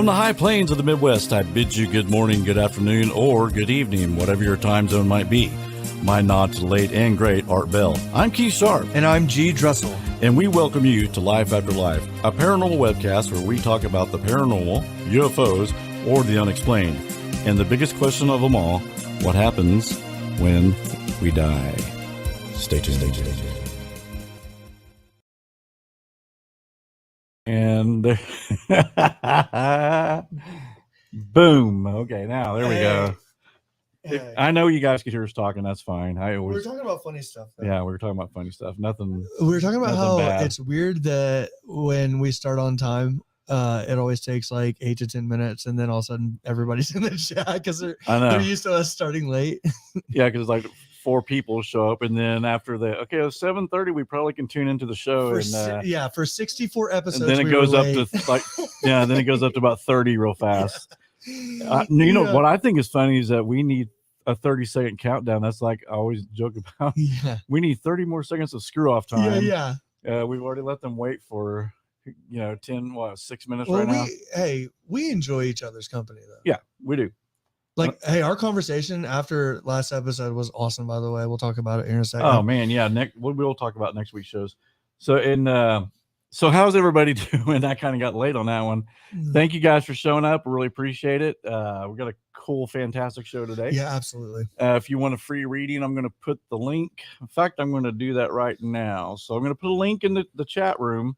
From the high plains of the Midwest, I bid you good morning, good afternoon, or good evening, whatever your time zone might be. My nod to the late and great Art Bell. I'm Keith Sharp. And I'm G. Dressel. And we welcome you to Life After Life, a paranormal webcast where we talk about the paranormal, UFOs, or the unexplained. And the biggest question of them all, what happens when we die? Stay tuned. And boom. Okay, now there we go. Hey. I know you guys could hear us talking. That's fine. We're talking about funny stuff. Though. Yeah, we were talking about funny stuff. Nothing. We were talking about how bad. It's weird that when we start on time, it always takes like 8 to 10 minutes, and then all of a sudden everybody's in the chat because they're used to us starting late. Yeah, because like 4 people show up, and then after the it was 7:30, we probably can tune into the show. For 64 episodes, and then it goes up to like then it goes up to about 30 real fast. You know what I think is funny is that we need a 30-second countdown. That's like I always joke about. Yeah, we need 30 more seconds of screw off time. Yeah. We've already let them wait for 6 minutes well, right now. We enjoy each other's company though. Yeah, we do. Like, our conversation after last episode was awesome, by the way. We'll talk about it in a second. Oh man, yeah. We'll talk about next week's shows. So how's everybody doing? I kind of got late on that one. Thank you guys for showing up. Really appreciate it. We got a cool, fantastic show today. Yeah, absolutely. If you want a free reading, I'm going to put the link. In fact, I'm going to do that right now. So I'm going to put a link in the chat room.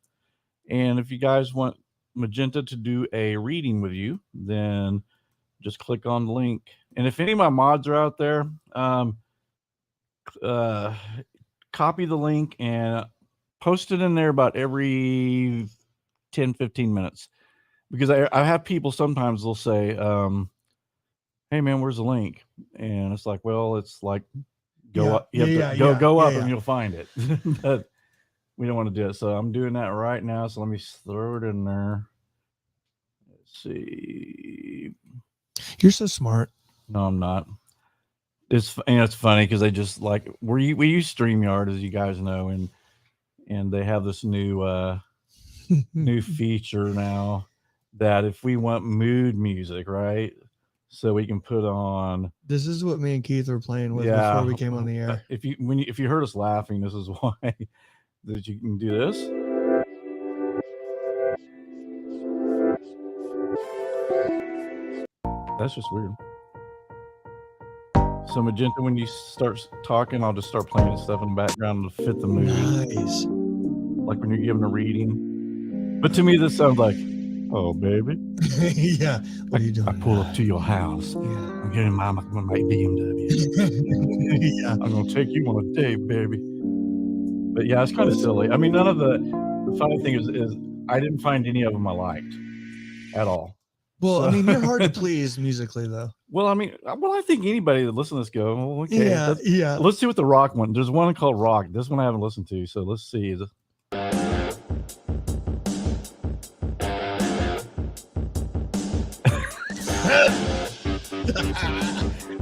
And if you guys want Magenta to do a reading with you, then just click on the link. And if any of my mods are out there, copy the link and post it in there about every 10-15 minutes, because I have people sometimes they'll say, hey man, where's the link? And it's like, well, it's like go up and you'll find it. But we don't want to do it, so I'm doing that right now. So let me throw it in there. Let's see. You're so smart. No, I'm not. It's funny because they just like we use StreamYard, as you guys know, and they have this new new feature now that if we want mood music, right? So we can put on. This is what me and Keith were playing with before we came on the air. If you heard us laughing, this is why that you can do this. That's just weird. So Magenta, when you start talking, I'll just start playing stuff in the background to fit the mood. Nice. Like when you're giving a reading. But to me, this sounds like, oh, baby. Yeah. What are you doing? I pull up to your house. Yeah. I'm getting my BMW. Yeah. I'm going to take you on a date, baby. But yeah, it's kind of silly. I mean, none of the funny thing is I didn't find any of them I liked at all. Well, so, I mean, you're hard to please musically, though. Well, I think anybody that listens to this go, well, okay. Yeah. Let's see what the rock one. There's one called Rock. This one I haven't listened to, so let's see.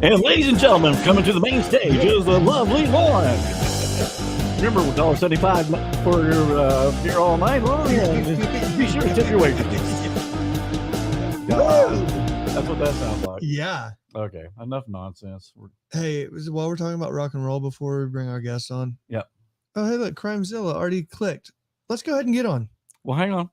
And ladies and gentlemen, coming to the main stage is the lovely Lauren. Remember, $1.75 for your beer all night long. Be sure to tip your waitress. That's what that sounds like. Yeah. Okay. Enough nonsense. Hey, while we're talking about rock and roll before we bring our guests on. Yep. Oh, hey, look, Crimezilla already clicked. Let's go ahead and get on. Well, hang on.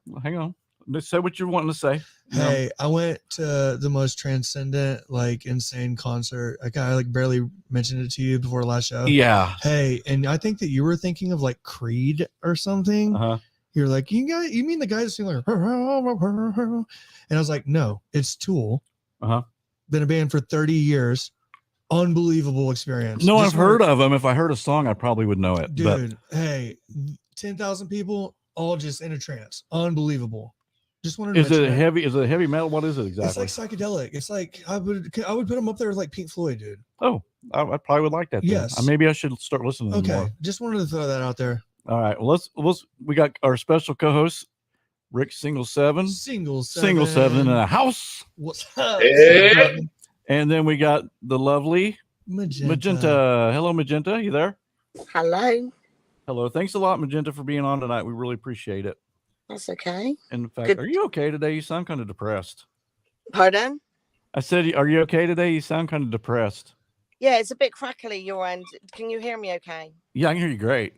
Let's say what you're wanting to say. Hey, I went to the most transcendent, like, insane concert. I barely mentioned it to you before last show. Yeah. Hey, and I think that you were thinking of like Creed or something. Uh-huh. You're like, you mean the guy that's singing like, and I was like, no, it's Tool. Uh-huh. Been a band for 30 years. Unbelievable experience. No, I've heard of them. If I heard a song, I probably would know it. Dude, hey, 10,000 people all just in a trance. Unbelievable. Just wanted to Is it heavy metal? What is it exactly? It's like psychedelic. It's like I would put them up there with like Pink Floyd, dude. Oh, I probably would like that. Then. Yes. Maybe I should start listening to them more. Just wanted to throw that out there. All right. Well, we got our special co-host, Rick Single Seven in the house. What's up? Hey. And then we got the lovely Magenta. Hello, Magenta. You there? Hello. Thanks a lot, Magenta, for being on tonight. We really appreciate it. That's okay. In fact, are you okay today? You sound kind of depressed. Pardon? I said, are you okay today? You sound kind of depressed. Yeah, it's a bit crackly your end. Can you hear me okay? Yeah, I can hear you great.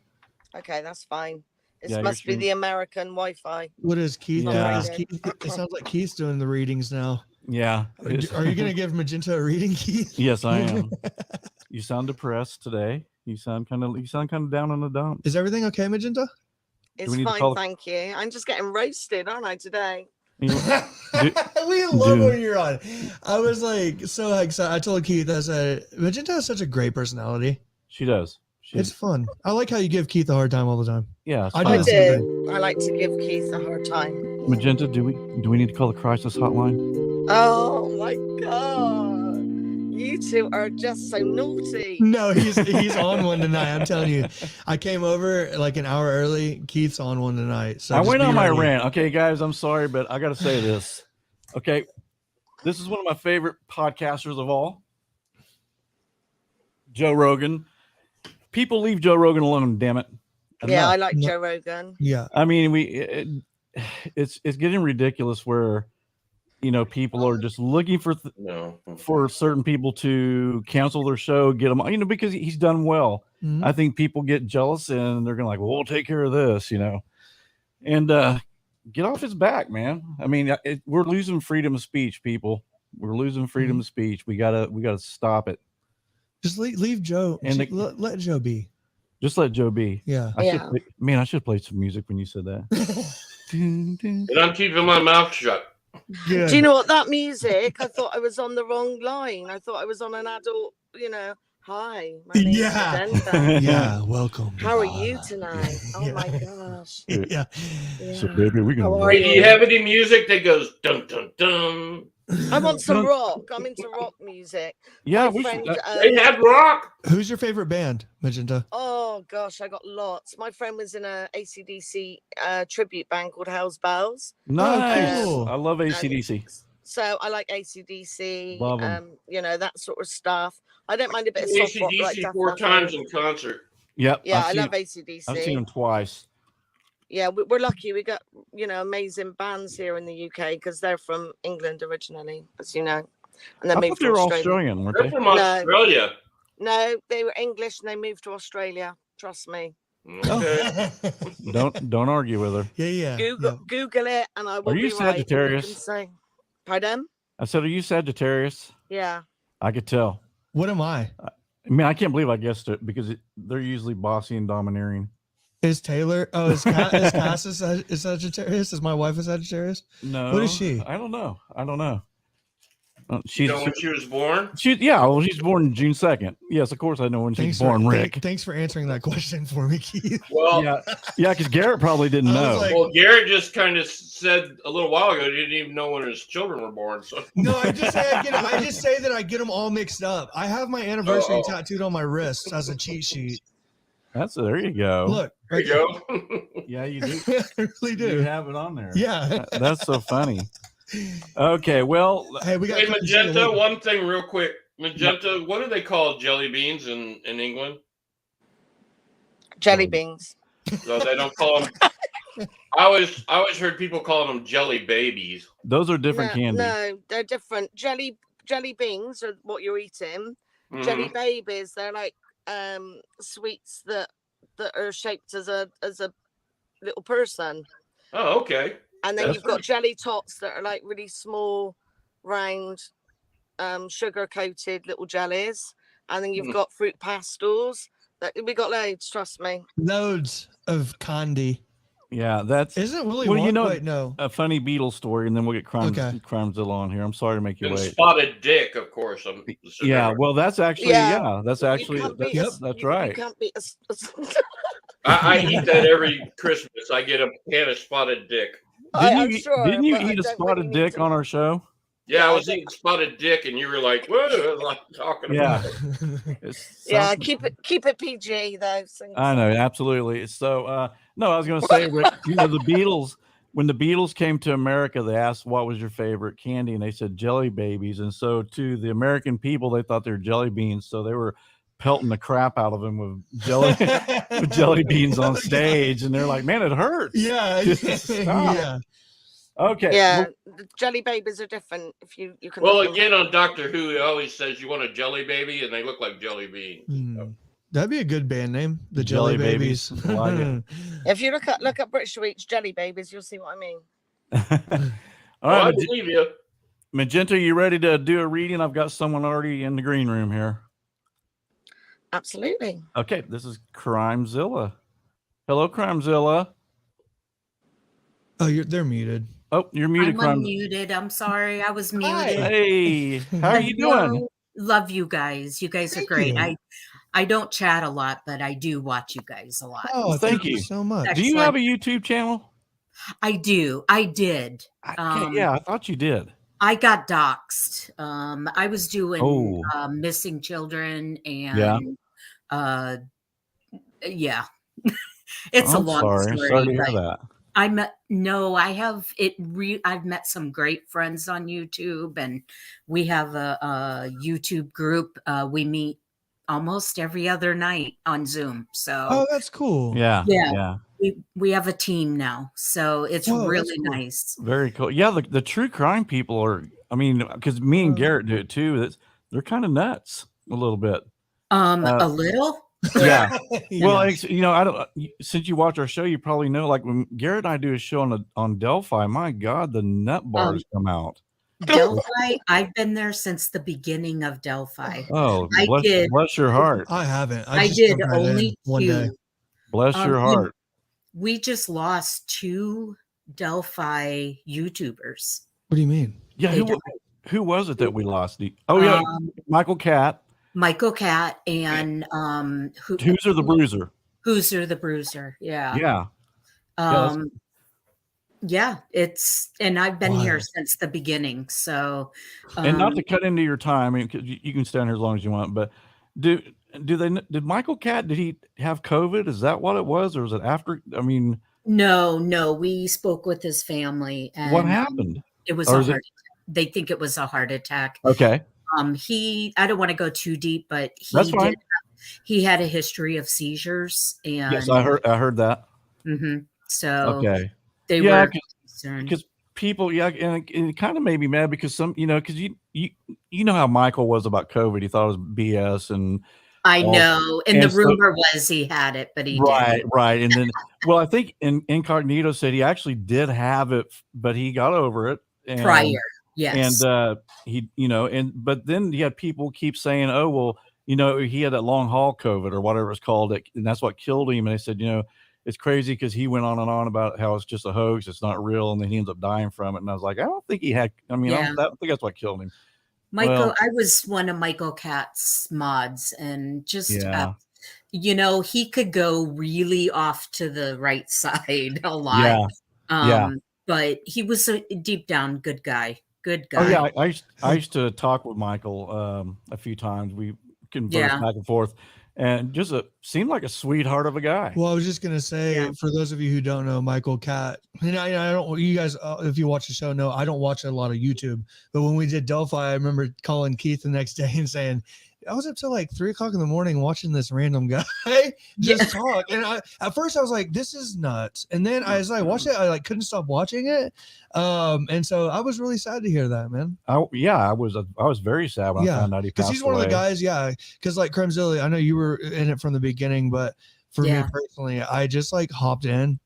Okay, that's fine. This Yeah, must be the American Wi-Fi. What is Keith? Yeah. It sounds like Keith's doing the readings now. Yeah. Are you going to give Magenta a reading, Keith? Yes, I am. You sound depressed today. You sound kind of down in the dumps. Is everything okay, Magenta? It's fine, thank you. I'm just getting roasted, aren't I, today? We love when you're on. I was like so excited. I told Keith, I said, Magenta has such a great personality. She does. It's fun. I like how you give Keith a hard time all the time. Yeah, I like to give Keith a hard time. Magenta, do we need to call the crisis hotline? Oh my God. You two are just so naughty. No, he's on one tonight. I'm telling you. I came over like an hour early. Keith's on one tonight. So I went on my rant. Okay, guys, I'm sorry, but I got to say this. Okay, this is one of my favorite podcasters of all, Joe Rogan. People leave Joe Rogan alone, damn it. Yeah, I like Joe Rogan. Yeah. I mean, it's getting ridiculous where, people are just looking for certain people to cancel their show, get them, because he's done well. Mm-hmm. I think people get jealous and they're going to like, well, we'll take care of this, and get off his back, man. I mean, we're losing freedom of speech, people. We're losing freedom of speech. We gotta stop it. Just leave Joe and let Joe be. Just let Joe be. Yeah. I should play some music when you said that. And I'm keeping my mouth shut. Good. Do you know what, that music? I thought I was on the wrong line. I thought I was on an adult, Hi, my name's Magenta. Yeah, welcome. How are you tonight? Oh my gosh. Yeah. So baby, we can. Do you have any music that goes dun dun dun? I want some rock. I'm into rock music. Yeah, they had rock. Who's your favorite band, Magenta? Oh gosh, I got lots. My friend was in a AC/DC tribute band called Hell's Bells. Nice. Cool. I love AC/DC. So I like AC/DC. Love them. That sort of stuff. I don't mind a bit of soft rock. AC/DC 4 times in concert. Yep. Yeah, I love AC/DC. I've seen them twice. Yeah, we're lucky. We got, amazing bands here in the UK because they're from England originally, as you know. And then moved to they were Australia. Australian, weren't They're they? from Australia. No, they were English and they moved to Australia. Trust me. Okay. Don't argue with her. Yeah. Google it and I will. Are you Sagittarius? Pardon? I said, are you Sagittarius? Yeah. I could tell. What am I? I mean, I can't believe I guessed it because they're usually bossy and domineering. Is Taylor? Oh, is Cass is Sagittarius? Is my wife a Sagittarius? No. What is she? I don't know. She's when she was born? She's born June 2nd. Yes, of course I know when she's born, Rick. Thanks for answering that question for me, Keith. Well, yeah, because Garrett probably didn't know. Well, Garrett just kind of said a little while ago he didn't even know when his children were born. So no, I just say that I get them all mixed up. I have my anniversary tattooed on my wrist as a cheat sheet. There you go. Look, there you go. Yeah, you do. I really do. You have it on there. Yeah, that's so funny. Okay, well, hey, we got Magenta. One thing, real quick, Magenta. What do they call jelly beans in England? Jelly beans. No, they don't call them. I always heard people calling them jelly babies. Those are different candies. No, they're different. Jelly beans are what you're eating. Mm-hmm. Jelly babies, they're like sweets that are shaped as a little person. Oh, okay. And then you've got jelly tots that are like really small, round, sugar coated little jellies. And then you've got fruit pastels. We got loads, trust me. Loads of candy. Yeah, that's isn't really no. A funny Beatles story, and then we'll get Crimezilla on here. I'm sorry to make you wait. Spotted dick, of course. Well, that's actually that's right. You can't be I eat that every Christmas. I get a can of spotted dick. Didn't you eat a spotted dick on our show? Yeah, I was eating spotted dick, and you were like, "What are I talking about?" Yeah, keep it PG though. I know, absolutely. So, no, I was going to say, Rick, the Beatles. When the Beatles came to America, they asked what was your favorite candy, and they said jelly babies. And so, to the American people, they thought they were jelly beans, so they were pelting the crap out of them with jelly beans on stage, and they're like, "Man, it hurts." Yeah, yeah. Okay. Yeah, the jelly babies are different. If you can. Well, look them again, on Doctor Who, he always says you want a jelly baby, and they look like jelly beans. That'd be a good band name, the Jelly Babies. I like it. If you look at British Week's jelly babies, you'll see what I mean. All right, I believe you. Magenta, you ready to do a reading? I've got someone already in the green room here. Absolutely. Okay, this is Crimezilla. Hello, Crimezilla. Oh, they're muted. Oh, you're muted, I'm unmuted. I'm sorry. I was muted. Hey, how are you doing? Love you guys. You guys are great. I don't chat a lot, but I do watch you guys a lot. Oh, thank you so much. Excellent. Do you have a YouTube channel? I do. I did. Yeah, I thought you did. I got doxxed. I was doing missing children and yeah. It's a long story. Sorry to hear that. I've met some great friends on YouTube, and we have a YouTube group. We meet almost every other night on Zoom. So that's cool. Yeah. We have a team now, so it's really nice. Very cool. Yeah, the true crime people are. I mean, because me and Garrett do it too. They're kind of nuts a little bit. A little. Yeah. Well, I don't. Since you watch our show, you probably know. Like when Garrett and I do a show on Delphi, my God, the nut bars come out. Delphi, I've been there since the beginning of Delphi. Oh, bless your heart. I haven't. I did only one day. Bless your heart. We just lost 2 Delphi YouTubers. What do you mean? Yeah, who was it that we lost? Michael Catt. Michael Catt and Hooser the Bruiser. Hooser the Bruiser. Yeah. Yeah. And I've been here since the beginning. So and not to cut into your time, I mean, 'cause you can stand here as long as you want, but did Michael Catt, did he have COVID? Is that what it was, or was it after? I mean, no, we spoke with his family and what happened? It was a heart attack. They think it was a heart attack. Okay. I don't want to go too deep, but he had a history of seizures, and yes, I heard that. So they were concerned because people, and it kind of made me mad because because you know how Michael was about COVID. He thought it was BS, and I know, and the rumor was he had it, but he didn't. Right, and then I think Incognito said he actually did have it, but he got over it prior. Yes. And but then you had people keep saying, oh, well, he had that long haul COVID or whatever it's called, and that's what killed him. And they said, it's crazy because he went on and on about how it's just a hoax, it's not real, and then he ends up dying from it. And I was like, I don't think he had. I mean, I don't think that's what killed him. Michael, I was one of Michael Catt's mods, and just he could go really off to the right side a lot. But he was a deep down good guy. Good guy. Oh yeah, I used to talk with Michael a few times. We conversed back and forth, and just seemed like a sweetheart of a guy. Well, I was just gonna say, for those of you who don't know Michael Catt, and I don't. You guys, if you watch the show, know I don't watch a lot of YouTube. But when we did Delphi, I remember calling Keith the next day and saying, I was up till like 3 o'clock in the morning watching this random guy just talk. And at first I was like, this is nuts. And then as I watched it, I couldn't stop watching it. And so I was really sad to hear that, man. I was very sad when I found out he passed away. Because he's one of the guys, because like Crimezilla, I know you were in it from the beginning, but for me personally, I just hopped in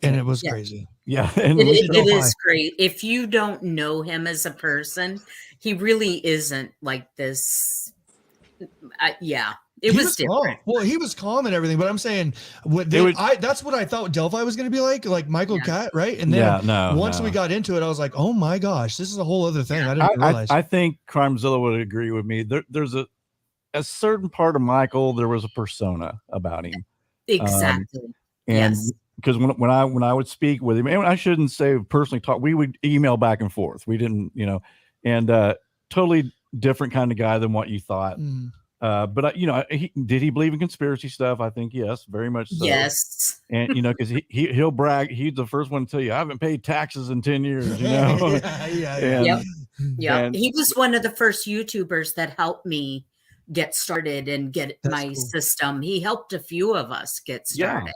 and it was crazy. Yeah. And it is great. If you don't know him as a person, he really isn't like this. It was different. Calm. Well, he was calm and everything, but I'm saying that's what I thought Delphi was going to be like Michael Catt, right? And then once we got into it, I was like, oh my gosh, this is a whole other thing. I didn't realize. I think Crimezilla would agree with me. There's a certain part of Michael, there was a persona about him. Exactly. And because when I would speak with him, and I shouldn't say personally talk, we would email back and forth. We didn't, and totally different kind of guy than what you thought. But did he believe in conspiracy stuff? I think yes, very much so. Yes. And because he'll brag, he's the first one to tell you I haven't paid taxes in 10 years. Yeah. He was one of the first YouTubers that helped me get started and get my system. He helped a few of us get started.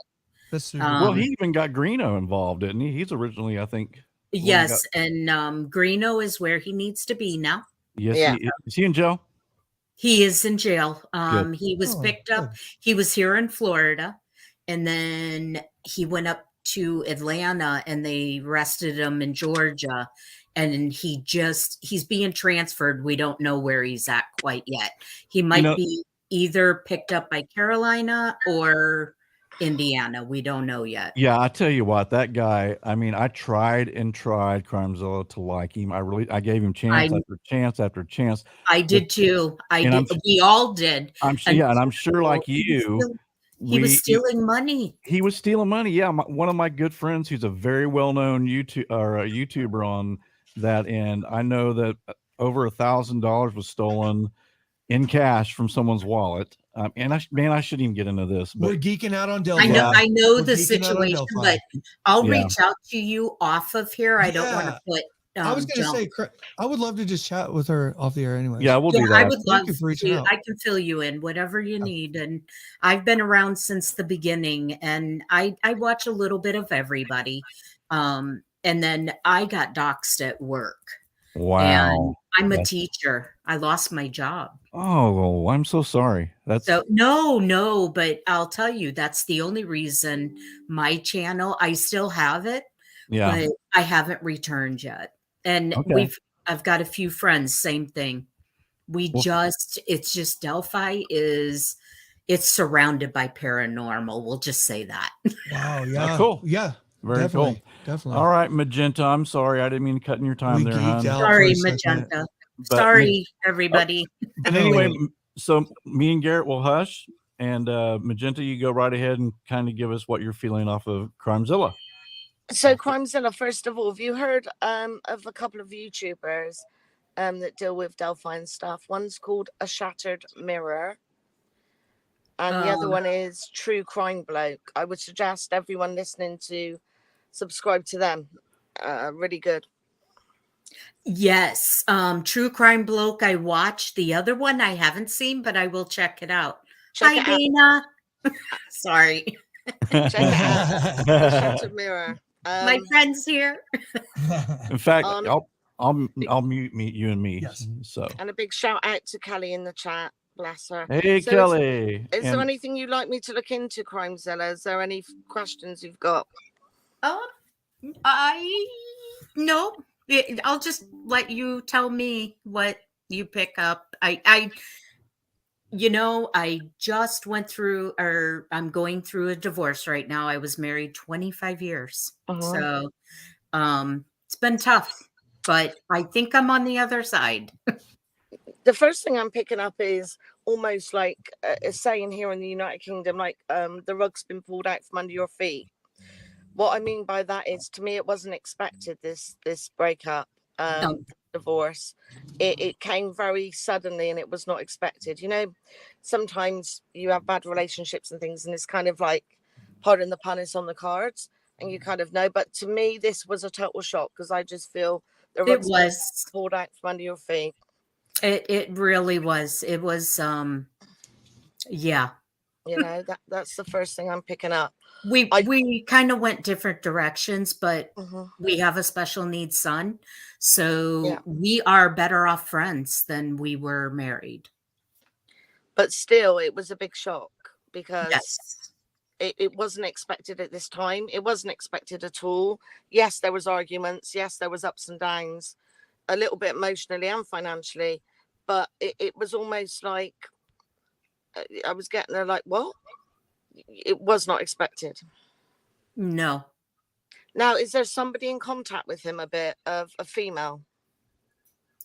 Well, he even got Greeno involved, didn't he? He's originally, I think. Yes, and Greeno is where he needs to be now. Yes, Yeah. is he in jail? He is in jail. Good. He was picked up. He was here in Florida, and then he went up to Atlanta, and they arrested him in Georgia. And he's being transferred. We don't know where he's at quite yet. He might be either picked up by Carolina or Indiana. We don't know yet. Yeah, I tell you what, that guy, I mean, I tried Crimezilla to like him. I gave him chance after chance after chance. I did too. We all did. And I'm sure like you, he was stealing money. He was stealing money. Yeah. One of my good friends, who's a very well-known YouTuber on that end. I know that over $1,000 was stolen in cash from someone's wallet. And I shouldn't even get into this. But we're geeking out on Delphi. I know the situation, but I'll reach out to you off of here. I don't want to put. I was going to say, I would love to just chat with her off the air anyway. Yeah, we'll do that. I would love to. I can fill you in, whatever you need. And I've been around since the beginning, and I watch a little bit of everybody. And then I got doxxed at work. Wow. And I'm a teacher. I lost my job. Oh, I'm so sorry. No, but I'll tell you, that's the only reason my channel, I still have it, but I haven't returned yet. And I've got a few friends, same thing. It's just Delphi it's surrounded by paranormal. We'll just say that. Wow. Yeah. Cool. Yeah. Very cool. Definitely. All right, Magenta. I'm sorry. I didn't mean to cut in your time there, hon. Sorry, Magenta. Sorry, everybody. But anyway, so me and Garrett will hush, and Magenta, you go right ahead and kind of give us what you're feeling off of Crimezilla. So Crimezilla, first of all, have you heard of a couple of YouTubers that deal with Delphi and stuff? One's called A Shattered Mirror, and the other one is True Crime Bloke. I would suggest everyone listening to subscribe to them. Really good. Yes. True Crime Bloke I watched. The other one I haven't seen, but I will check it out. Hi, Dana. Sorry. Check it out. Shattered Mirror. My friend's here. In fact, I'll mute you and me. Yes. So. And a big shout out to Kelly in the chat. Bless her. Hey, so Kelly. Is there anything you'd like me to look into, Crimezilla? Is there any questions you've got? No. I'll just let you tell me what you pick up. I just went through, or I'm going through a divorce right now. I was married 25 years. So it's been tough, but I think I'm on the other side. The first thing I'm picking up is almost like a saying here in the United Kingdom, like the rug's been pulled out from under your feet. What I mean by that is, to me, it wasn't expected, this breakup, divorce. It came very suddenly, and it was not expected. You know, sometimes you have bad relationships and things, and it's kind of like, pardon the pun, it's on the cards, and you kind of know. But to me, this was a total shock, because I just feel the rug's been pulled out from under your feet. It really was. It was, yeah. You know, that's the first thing I'm picking up. We kind of went different directions, but we have a special needs son. So we are better off friends than we were married. But still, it was a big shock, because it wasn't expected at this time. It wasn't expected at all. Yes, there was arguments. Yes, there was ups and downs, a little bit emotionally and financially. But it was almost like I was getting there like, what? It was not expected. No. Now, is there somebody in contact with him a bit, of a female?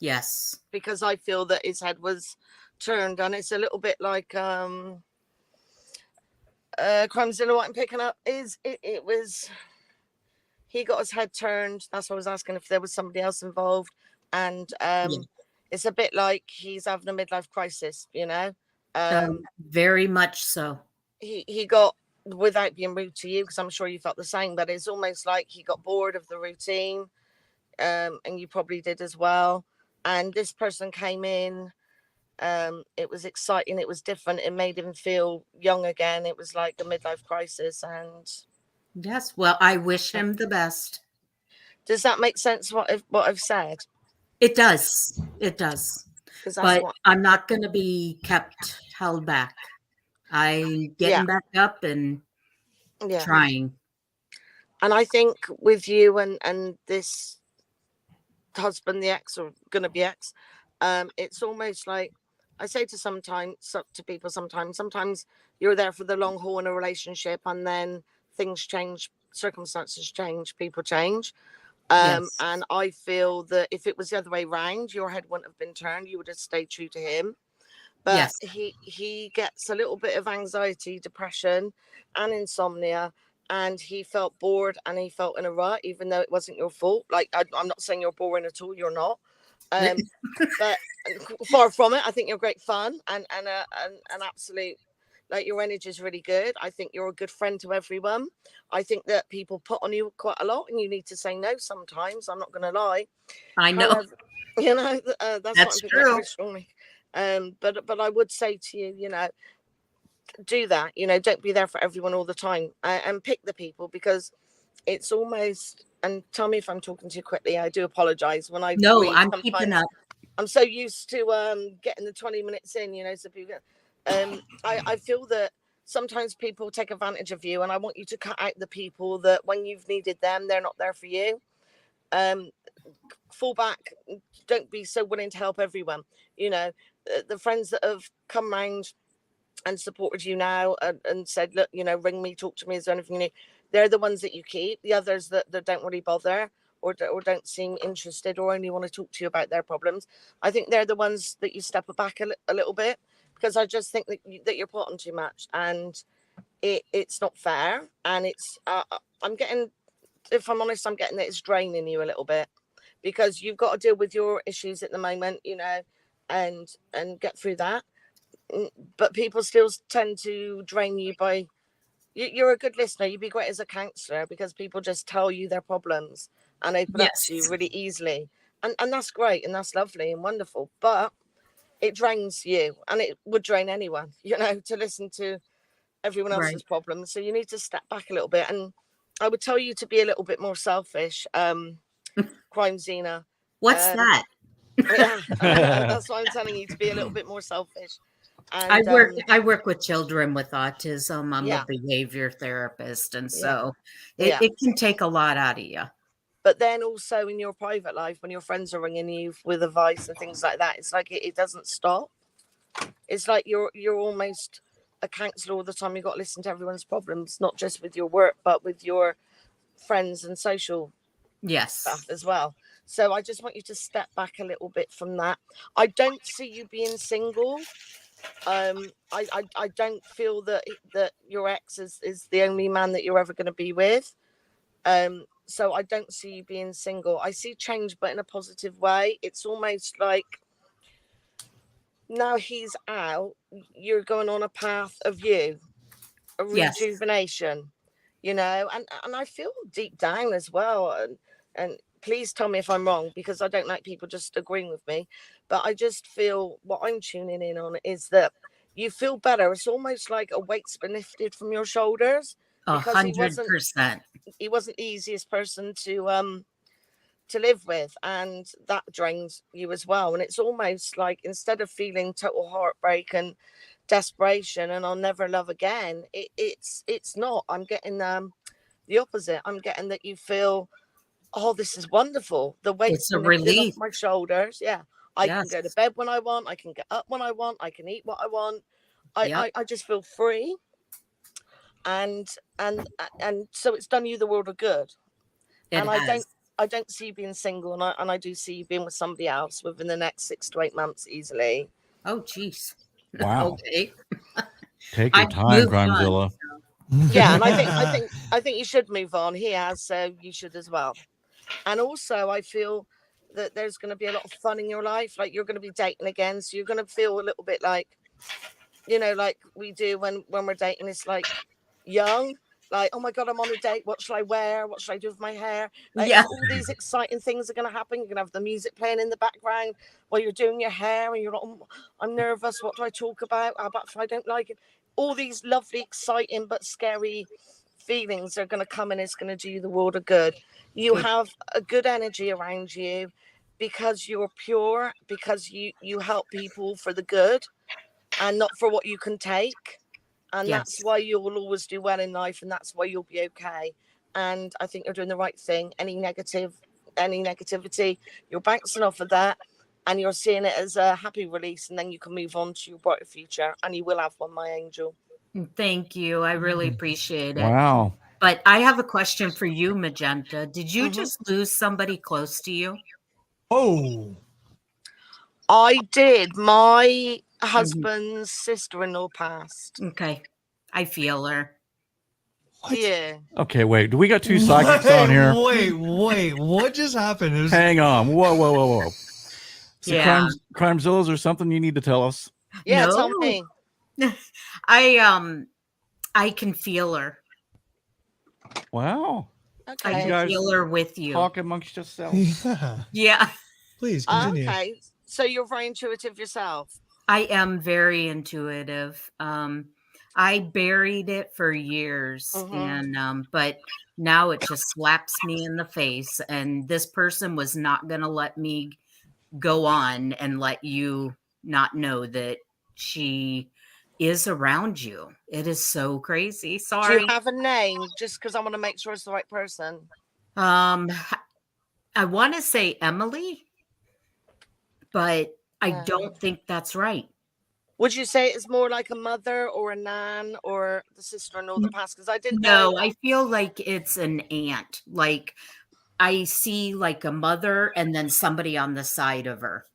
Yes. Because I feel that his head was turned, and it's a little bit like Crimezilla, what I'm picking up is it was, he got his head turned. That's why I was asking if there was somebody else involved. And it's a bit like he's having a midlife crisis, you know? Very much so. He got, without being rude to you, because I'm sure you felt the same, but it's almost like he got bored of the routine, and you probably did as well. And this person came in, it was exciting, it was different, it made him feel young again. It was like a midlife crisis. And yes, well, I wish him the best. Does that make sense? What I've said? It does. It does. But I'm not going to be kept held back. I'm getting back up and trying. And I think with you and this husband, the ex, or going to be ex, it's almost like I say to people sometimes you're there for the long haul in a relationship, and then things change, circumstances change, people change. And I feel that if it was the other way around, your head wouldn't have been turned. You would have stayed true to him. But he gets a little bit of anxiety, depression, and insomnia, and he felt bored and he felt in a rut, even though it wasn't your fault. Like I'm not saying you're boring at all. You're not. But far from it. I think you're great fun and an absolute. Like, your energy is really good. I think you're a good friend to everyone. I think that people put on you quite a lot, and you need to say no sometimes. I'm not going to lie. I know. That's true. But I would say to you, do that. Don't be there for everyone all the time, and pick the people, because it's almost. And tell me if I'm talking too quickly. I do apologize when I. No, I'm keeping up. I'm so used to getting the 20 minutes in, so people. I feel that sometimes people take advantage of you, and I want you to cut out the people that when you've needed them, they're not there for you. Fall back. Don't be so willing to help everyone. The friends that have come round and supported you now and said, look, ring me, talk to me, is there anything you need? They're the ones that you keep. The others that don't really bother or don't seem interested or only want to talk to you about their problems, I think they're the ones that you step back a little bit. Because I just think that you're put on too much, and it's not fair. And it's I'm getting, if I'm honest, I'm getting that it's draining you a little bit, because you've got to deal with your issues at the moment, and get through that. But people still tend to drain you by. You're a good listener. You'd be great as a counsellor, because people just tell you their problems and open up to you really easily, and that's great and that's lovely and wonderful. But it drains you, and it would drain anyone, to listen to everyone else's problems. So you need to step back a little bit. And I would tell you to be a little bit more selfish. Crime Zena. What's that? That's why I'm telling you to be a little bit more selfish. And, I work with children with autism. I'm a behavior therapist, and so it can take a lot out of you. But then also in your private life, when your friends are ringing you with advice and things like that, it's like it doesn't stop. It's like you're almost a counsellor all the time. You've got to listen to everyone's problems, not just with your work, but with your friends and social stuff as well. So I just want you to step back a little bit from that. I don't see you being single. I don't feel that your ex is the only man that you're ever going to be with. So I don't see you being single. I see change, but in a positive way. It's almost like now he's out, you're going on a path of a rejuvenation, and I feel deep down as well. And please tell me if I'm wrong, because I don't like people just agreeing with me. But I just feel what I'm tuning in on is that you feel better. It's almost like a weight's been lifted from your shoulders. 100%. He wasn't the easiest person to live with, and that drains you as well. And it's almost like, instead of feeling total heartbreak and desperation and I'll never love again, it's not. I'm getting the opposite. I'm getting that you feel, oh, this is wonderful. The weight's a relief off my shoulders. I can go to bed when I want. I can get up when I want. I can eat what I want. I just feel free. And so it's done you the world of good. I don't see you being single, and I do see you being with somebody else within the next 6 to 8 months easily. Oh, geez. Wow. Okay. Take your time, Crimezilla. Yeah, and I think you should move on. He has, so you should as well. And also, I feel that there's going to be a lot of fun in your life. Like, you're going to be dating again, so you're going to feel a little bit like, like we do when we're dating. It's like young, like, oh my God, I'm on a date. What should I wear? What should I do with my hair? Like, all these exciting things are going to happen. You're going to have the music playing in the background while you're doing your hair, and you're like, oh, I'm nervous. What do I talk about? How about if I don't like it? All these lovely, exciting, but scary feelings are going to come and it's going to do you the world of good. You have a good energy around you because you're pure, because you help people for the good and not for what you can take. And that's why you'll always do well in life, and that's why you'll be okay. And I think you're doing the right thing. Any negativity, you're bouncing off of that, and you're seeing it as a happy release, and then you can move on to your brighter future, and you will have one, my angel. Thank you. I really appreciate it. Wow. But I have a question for you, Magenta. Did you just lose somebody close to you? Oh, I did. My husband's sister-in-law passed. Okay. I feel her. what? Yeah. Okay, wait. Do we got two psychics on here? Wait, what just happened? It was, Hang on. Whoa. So Yeah. Crimezillas or something you need to tell us? Yeah, No. tell me. I can feel her. Wow. I Okay. You guys can feel her with you. talk amongst yourselves. yeah. Yeah. Please continue. Okay. So you're very intuitive yourself. I am very intuitive. I buried it for years, and but now it just slaps me in the face. And this person was not going to let me go on and let you not know that she is around you. It is so crazy. Do Sorry. you have a name? Just because I want to make sure it's the right person. I want to say Emily, but I don't think that's right. Would you say it's more like a mother or a nan or the sister-in-law that passed? Because I didn't No, know. I feel like it's an aunt. Like I see like a mother and then somebody on the side of her.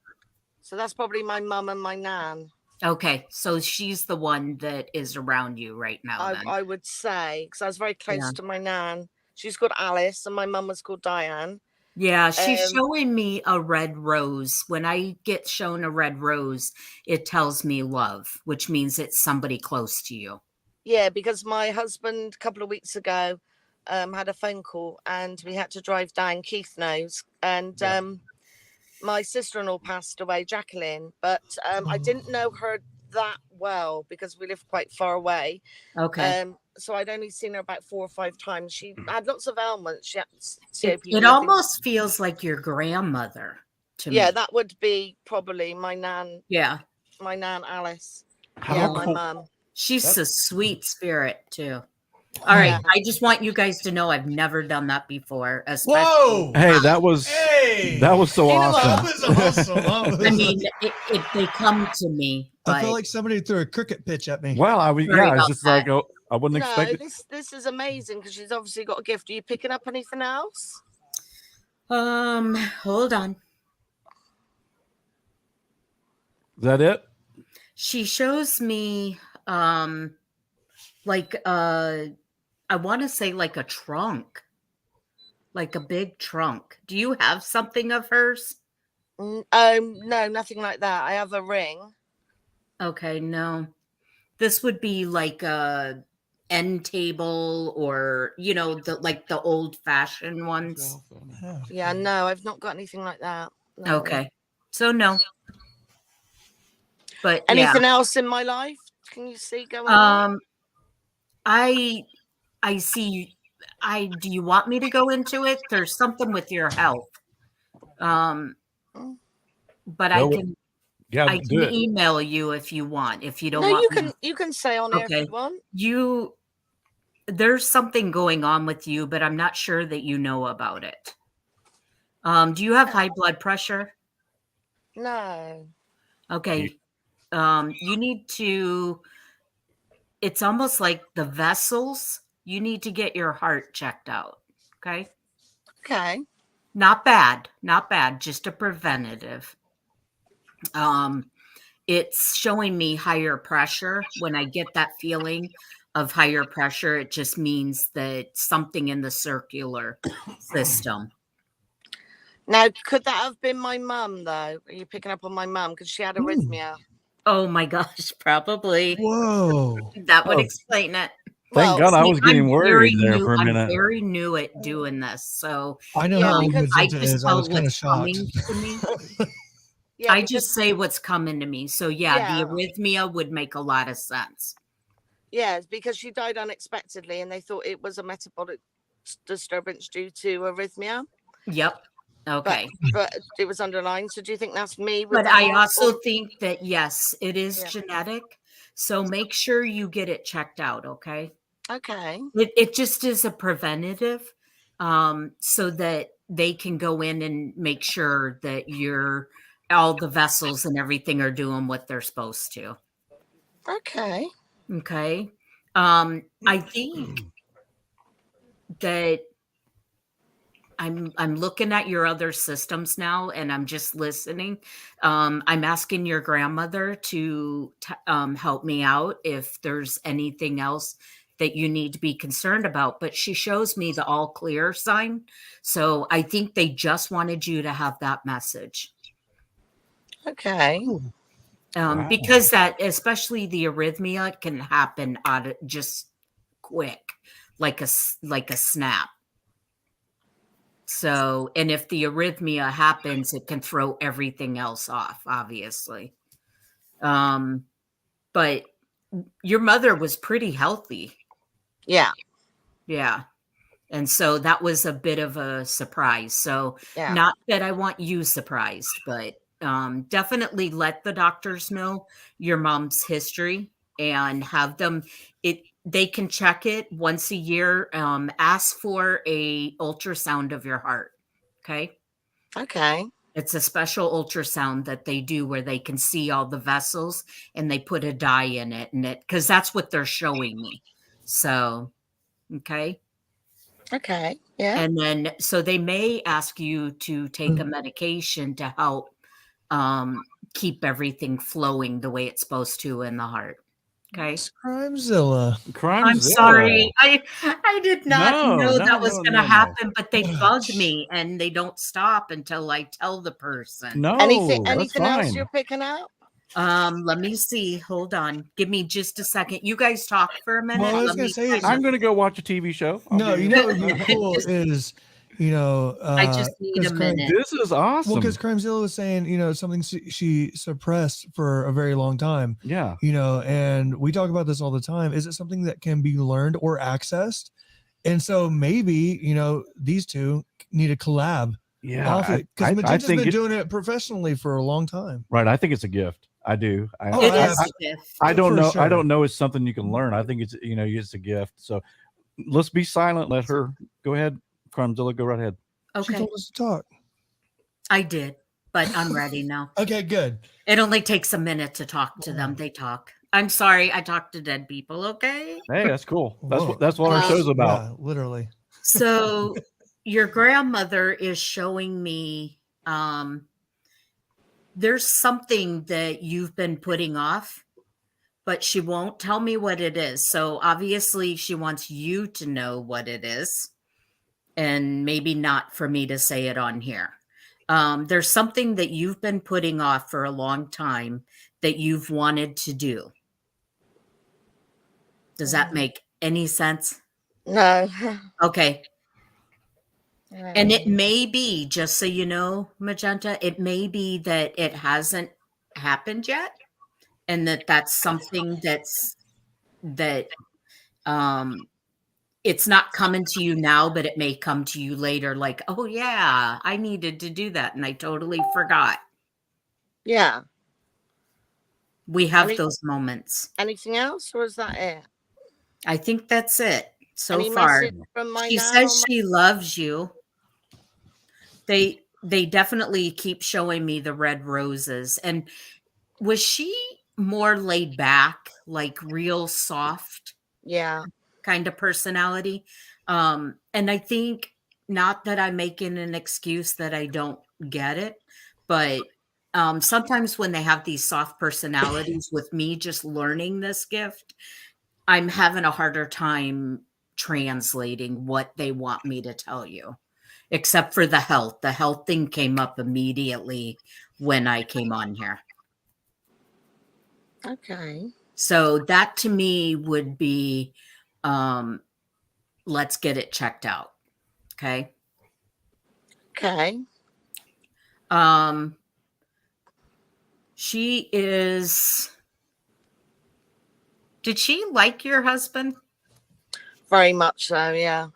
So that's probably my mum and my nan. Okay, so she's the one that is around you right now. Then. I would say, because I was very close to my nan. She's called Alice and my mum was called Diane. Yeah, she's showing me a red rose. When I get shown a red rose, it tells me love, which means it's somebody close to you. Yeah, because my husband a couple of weeks ago had a phone call and we had to drive down, Keith knows, and my sister-in-law passed away, Jacqueline, but I didn't know her that well because we live quite far away. Okay. So I'd only seen her about 4 or 5 times. She had lots of ailments. She had COPD. It almost feels like your grandmother to me. Yeah, that would be probably my nan. Yeah. My nan Alice. How my cool. mum. She's a sweet spirit too. All right. I just want you guys to know I've never done that before. Whoa! Hey, that was so awesome. That was awesome. I mean, they come to me. I feel like somebody threw a cricket pitch at me. Well, I was just like, oh, I wouldn't expect it. This is amazing because she's obviously got a gift. Are you picking up anything else? Hold on. Is that it? She shows me like I want to say like a trunk. Like a big trunk. Do you have something of hers? No, nothing like that. I have a ring. Okay, no. This would be like a end table or the old fashioned ones. Yeah, no, I've not got anything like that. No. Okay. So no. But anything else in my life? Can you see going on? I see. Do you want me to go into it? There's something with your health. But I can email you if you want. If you don't want you can say on air if you want. There's something going on with you, but I'm not sure that you know about it. Do you have high blood pressure? No. Okay. You need to, it's almost like the vessels. You need to get your heart checked out. Okay. Okay. Not bad. Just a preventative. It's showing me higher pressure. When I get that feeling of higher pressure, it just means that something in the circular system. Now, could that have been my mum, though? Are you picking up on my mum? Because she had arrhythmia. Oh, my gosh, probably. Whoa. That would explain it. Thank God I was getting worried there for a minute. I'm very new at doing this, so I know how Magenta just is. I was kind of shocked. I just say what's coming to me. So the arrhythmia would make a lot of sense. Yeah, because she died unexpectedly, and they thought it was a metabolic disturbance due to arrhythmia. Yep. Okay. But it was underlying. So do you think that's me? But I also think that, yes, it is genetic. So make sure you get it checked out. Okay. Okay. It just is a preventative, so that they can go in and make sure that all the vessels and everything are doing what they're supposed to. Okay. Okay. I think that I'm looking at your other systems now, and I'm just listening. I'm asking your grandmother to help me out if there's anything else that you need to be concerned about. But she shows me the all clear sign. So I think they just wanted you to have that message. Okay. Wow. Because that, especially the arrhythmia, can happen out of just quick, like a snap. So, and if the arrhythmia happens, it can throw everything else off, obviously. But your mother was pretty healthy. Yeah. Yeah. And so that was a bit of a surprise. So not that I want you surprised, but definitely let the doctors know your mom's history and have them, they can check it once a year. Ask for a ultrasound of your heart. Okay. Okay. It's a special ultrasound that they do where they can see all the vessels, and they put a dye in it, and because that's what they're showing me. So, okay. Okay. Yeah. And then, so they may ask you to take a medication to help keep everything flowing the way it's supposed to in the heart. Okay. It's Crimezilla. I'm sorry. I did not know that was going to happen, but they bugged me, and they don't stop until I tell the person. No, anything that's else fine. you're picking up? Let me see. Hold on. Give me just a second. You guys talk for a minute. Well, I was gonna say, I'm gonna go watch a TV show. No, you know what would be cool is, I just need a minute. This is awesome. Well, because Crimezilla was saying, something she suppressed for a very long time. Yeah. And we talk about this all the time. Is it something that can be learned or accessed? And so maybe, these two need a collab. Yeah. Because Magenta's been doing it professionally for a long time. Right. I think it's a gift. I do. It is a gift. I don't know. Sure. I don't know. It's something you can learn. I think it's a gift. So let's be silent. Let her go ahead. Crimezilla, go right ahead. Okay. She told us to talk. I did, but I'm ready now. Okay, good. It only takes a minute to talk to them. They talk. I'm sorry. I talk to dead people. Okay. Hey, that's cool. That's what our show's about. Yeah, literally. So your grandmother is showing me, there's something that you've been putting off, but she won't tell me what it is. So obviously she wants you to know what it is, and maybe not for me to say it on here. There's something that you've been putting off for a long time that you've wanted to do. Does that make any sense? No. Okay. And it may be, just so you know, Magenta, it may be that it hasn't happened yet, and that's something that it's not coming to you now, but it may come to you later, like, oh yeah, I needed to do that and I totally forgot. Yeah. We have those moments. Anything else, or is that it? I think that's it so Any far. message from my She says she loves you. They definitely keep showing me the red roses. And was she more laid back, like real soft? Yeah. Kind of personality. And I think, not that I'm making an excuse that I don't get it, but sometimes when they have these soft personalities, with me just learning this gift, I'm having a harder time translating what they want me to tell you, except for the health. The health thing came up immediately when I came on here. Okay. So that to me would be, let's get it checked out. Okay. Okay. She is Did she like your husband? Very much so, yeah.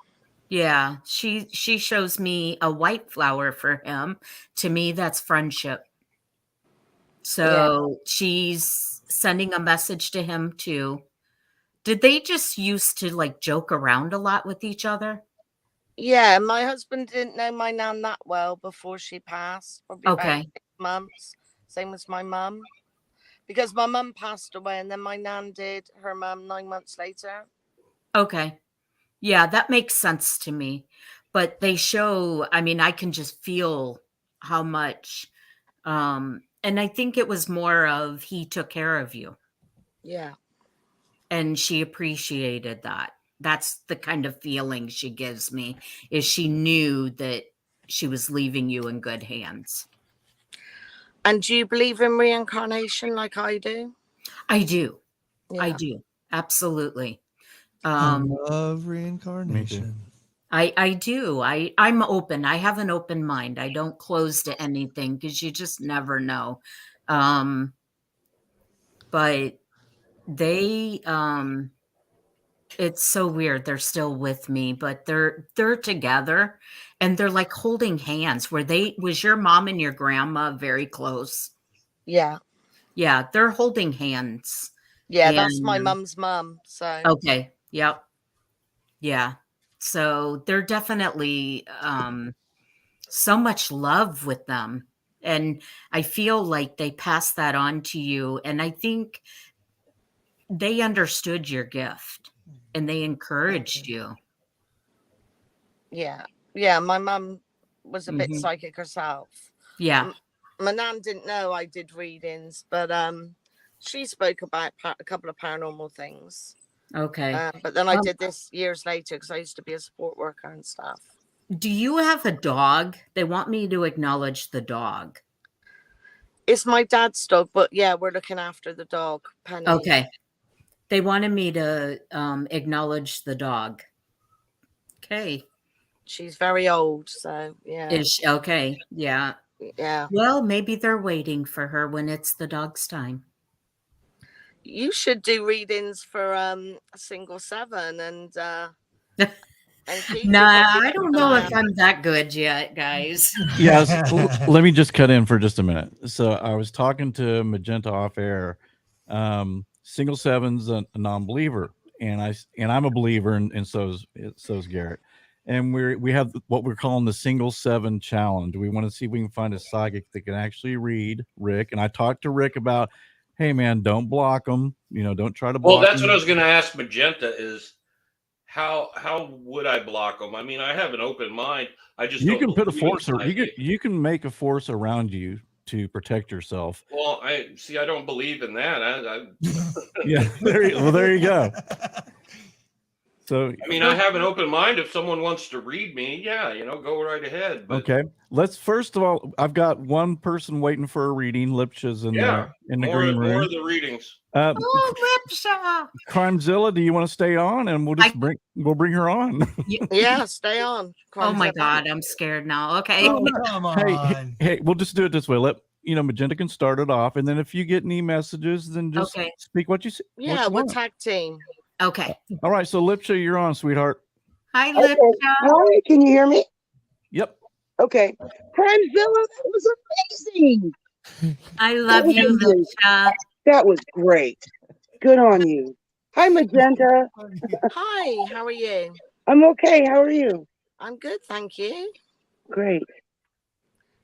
Yeah, she shows me a white flower for him. To me, that's friendship. So she's sending a message to him too. Did they just used to like joke around a lot with each other? Yeah, my husband didn't know my nan that well before she passed, probably about Okay. 6 months. Same as my mum. Because my mum passed away and then my nan did her mum 9 months later. Okay. Yeah, that makes sense to me. But they show, I mean, I can just feel how much and I think it was more of he took care of you Yeah. and she appreciated that. That's the kind of feeling she gives me, is she knew that she was leaving you in good hands. And do you believe in reincarnation like I do? I do. Yeah. I do. Absolutely. I love reincarnation. I do. I'm open. I have an open mind. I don't close to anything because you just never know. But they it's so weird. They're still with me, but they're together and they're like holding hands. Was your mom and your grandma very close? Yeah. Yeah, they're holding hands. Yeah, that's my mum's mum. So okay. Yep. Yeah. So they're definitely so much love with them. And I feel like they passed that on to you. And I think they understood your gift and they encouraged you. yeah. Yeah, my mum was a bit Mhm. psychic herself. Yeah. My nan didn't know I did readings, but she spoke about a couple of paranormal things. Okay. But then I did this years later because I used to be a support worker and stuff. Do you have a dog? They want me to acknowledge the dog. It's my dad's dog, but yeah, we're looking after the dog, Penny. Okay. They wanted me to acknowledge the dog. Okay. She's very old, so yeah. Is she, okay. Yeah. Yeah. Well, maybe they're waiting for her when it's the dog's time. You should do readings for single 7 and Nah, I don't know if I'm that good yet, guys. Yes. Let me just cut in for just a minute. So I was talking to Magenta off air. Single 7's a non-believer, and I'm a believer, and so's Garrett. And we have what we're calling the single 7 challenge. We want to see if we can find a psychic that can actually read Rick. And I talked to Rick about, hey man, don't block them. Don't try to block. Well, that's what I was going to ask Magenta is how would I block them? I mean, I have an open mind. I just you can put a force, or you can make a force around you to protect yourself. Well, I don't believe in that. Yeah, there you go. So I mean, I have an open mind. If someone wants to read me, yeah, go right ahead. But okay, let's first of all, I've got one person waiting for a reading. Lipsha's in the green room. More of the readings. Lipsha. Crimezilla, do you want to stay on, and we'll bring her on? Yeah, stay on. Oh my God, I'm scared now. Okay. Oh, come on. Hey, we'll just do it this way. Magenta can start it off, and then if you get any messages, then just speak what you see. Yeah, we'll tag team. Okay. All right, so Lipsha, you're on, sweetheart. Hi, Lipsha. Hi, can you hear me? Yep. Okay. Crimezilla, that was amazing. I love you, Lipsha. That was great. Good on you. Hi, Magenta. Hi, how are you? I'm okay. How are you? I'm good, thank you. Great.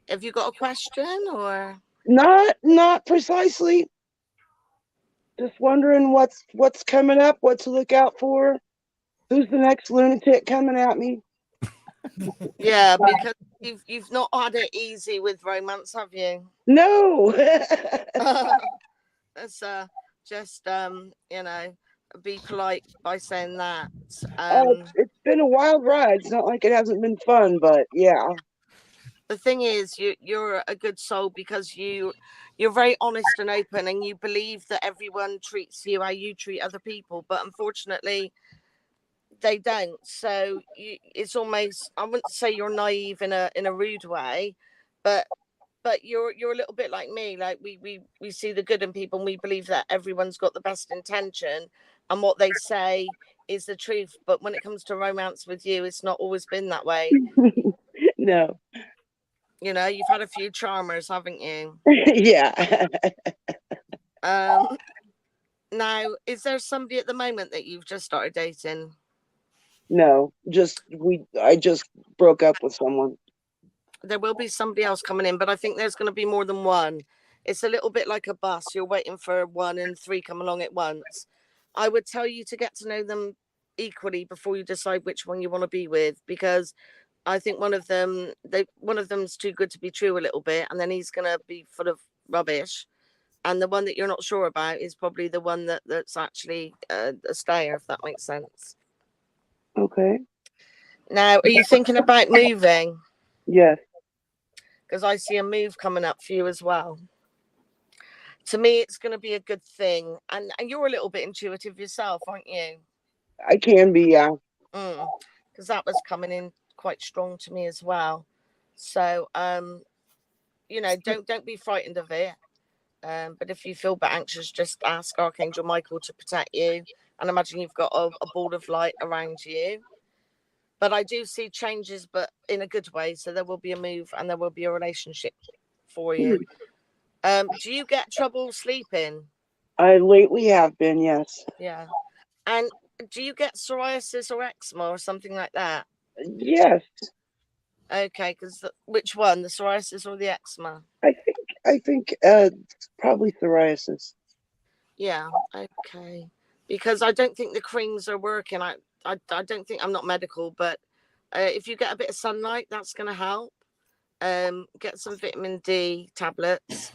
Have you got a question or? Not precisely. Just wondering what's coming up, what to look out for. Who's the next lunatic coming at me? Yeah, because you've not had it easy with romance, have you? No. It's just be polite by saying that. It's been a wild ride. It's not like it hasn't been fun, but yeah. The thing is, you're a good soul because you're very honest and open, and you believe that everyone treats you how you treat other people. But unfortunately, they don't. So it's almost, I wouldn't say you're naive in a rude way, but you're a little bit like me. Like we see the good in people, and we believe that everyone's got the best intention, and what they say is the truth. But when it comes to romance with you, it's not always been that way. No. You know, you've had a few charmers, haven't you? Yeah. Now, is there somebody at the moment that you've just started dating? No, I just broke up with someone. There will be somebody else coming in, but I think there's going to be more than one. It's a little bit like a bus. You're waiting for one and three come along at once. I would tell you to get to know them equally before you decide which one you want to be with, because I think one of them's too good to be true a little bit, and then he's going to be full of rubbish. And the one that you're not sure about is probably the one that's actually a stayer, if that makes sense. Okay. Now, are you thinking about moving? Yes. Because I see a move coming up for you as well. To me, it's going to be a good thing. And you're a little bit intuitive yourself, aren't you? I can be, yeah. Because that was coming in quite strong to me as well. So, you know, don't be frightened of it. But if you feel a bit anxious, just ask Archangel Michael to protect you. And imagine you've got a ball of light around you. But I do see changes, but in a good way. So there will be a move and there will be a relationship for you. Do you get trouble sleeping? I lately have been, yes. Yeah. And do you get psoriasis or eczema or something like that? Yes. Okay, because which one, the psoriasis or the eczema? I think probably psoriasis. Yeah. Okay. Because I don't think the creams are working. I don't think, I'm not medical, but if you get a bit of sunlight, that's going to help. Get some vitamin D tablets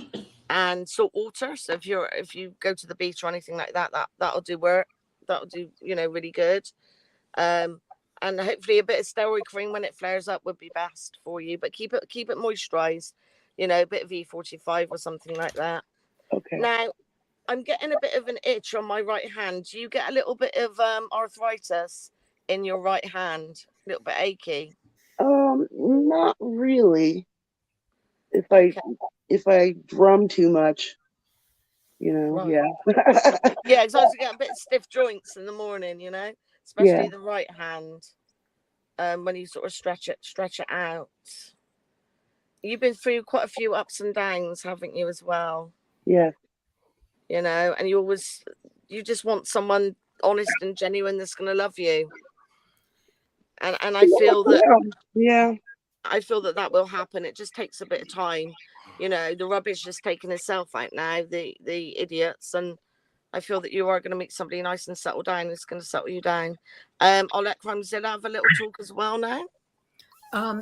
and salt water. So if you go to the beach or anything like that, that'll do work. That'll do, you know, really good. And hopefully a bit of steroid cream when it flares up would be best for you. But keep it moisturized. You know, a bit of E45 or something like that. Okay. Now, I'm getting a bit of an itch on my right hand. Do you get a little bit of arthritis in your right hand? A little bit achy? Not really. If I drum too much, you know, Right. yeah. Yeah, because I was getting a bit stiff joints in the morning, you know, especially the right hand. When you sort of stretch it out. You've been through quite a few ups and downs, haven't you, as well? Yes. You know, and you just want someone honest and genuine that's going to love you. And I feel that, yeah, I feel that will happen. It just takes a bit of time. You know, the rubbish is taking itself out now, the idiots, and I feel that you are going to meet somebody nice and settle down. It's going to settle you down. I'll let Crimezilla have a little talk as well now.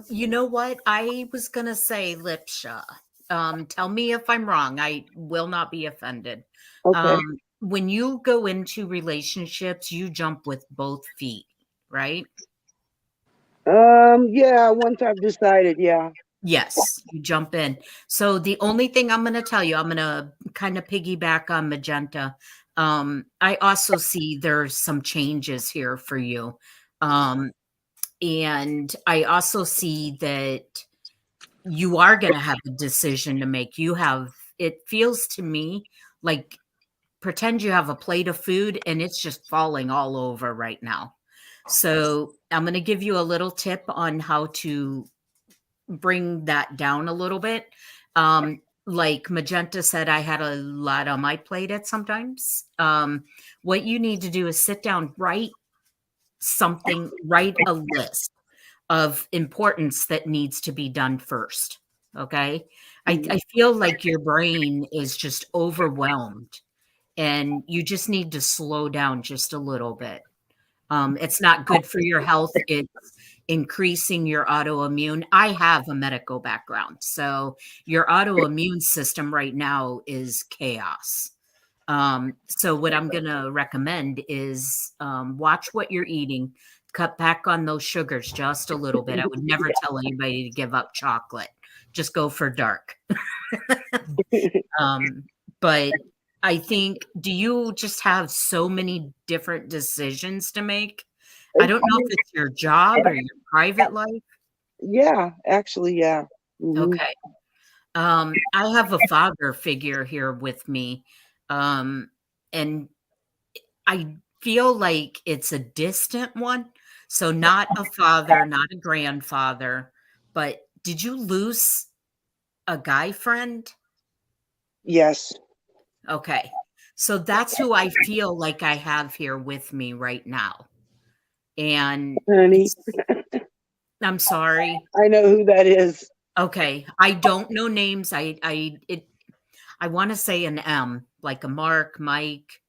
You know what? I was going to say, Lipsha, tell me if I'm wrong. I will not be offended. okay. When you go into relationships, you jump with both feet, right? Yeah, once I've decided, yeah. Yes, you jump in. So the only thing I'm going to tell you, I'm going to kind of piggyback on Magenta. I also see there's some changes here for you. And I also see that you are going to have a decision to make. It feels to me like pretend you have a plate of food and it's just falling all over right now. So I'm going to give you a little tip on how to bring that down a little bit. Like Magenta said, I had a lot on my plate at sometimes. What you need to do is sit down, write a list of importance that needs to be done first. Okay. I feel like your brain is just overwhelmed and you just need to slow down just a little bit. It's not good for your health. It's increasing your autoimmune. I have a medical background, so your autoimmune system right now is chaos. So what I'm going to recommend is watch what you're eating, cut back on those sugars just a little bit. I would never tell anybody to give up chocolate. Just go for dark. But I think, do you just have so many different decisions to make? I don't know if it's your job or your private life. Yeah, actually, yeah. Okay. I have a father figure here with me. And feel like it's a distant one. So not a father, not a grandfather, but did you lose a guy friend? Yes. Okay. So that's who I feel like I have here with me right now. And Honey, I'm sorry. I know who that is. Okay. I don't know names. I want to say an M, like a Mark, Mike.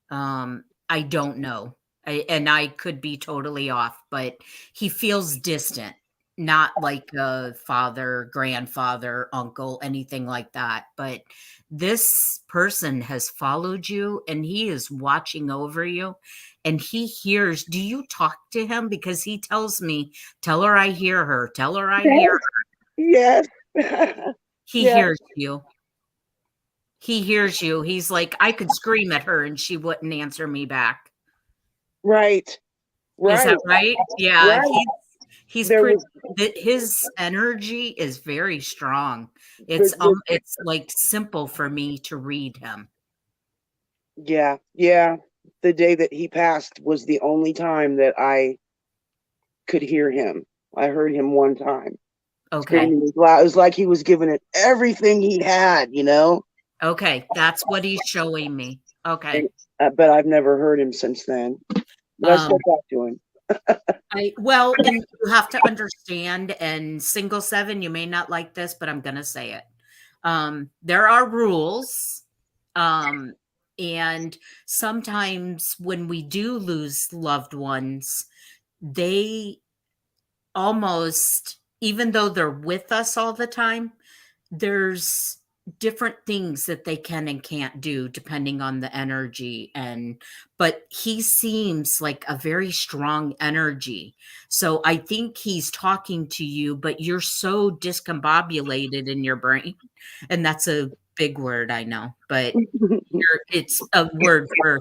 I don't know. And I could be totally off, but he feels distant, not like a father, grandfather, uncle, anything like that. But this person has followed you and he is watching over you and he hears. Do you talk to him? Because he tells me, tell her I hear her, tell her I hear her. Yes. He Yeah. hears you. He hears you. He's like, I could scream at her and she wouldn't answer me back. Right. Is that right? Yeah. Right. He's There pretty, was his energy is very strong. It's like simple for me to read him. yeah. The day that he passed was the only time that I could hear him. I heard him one time. Okay. Screaming as loud. It was like he was giving it everything he had, you know? Okay. That's what he's showing me. Okay. But I've never heard him since then. But I still talk to him. Well, and you have to understand, and single 7, you may not like this, but I'm going to say it. There are rules. And sometimes when we do lose loved ones, they almost, even though they're with us all the time, there's different things that they can and can't do depending on the energy. But he seems like a very strong energy. So I think he's talking to you, but you're so discombobulated in your brain. And that's a big word, I know, but it's a word for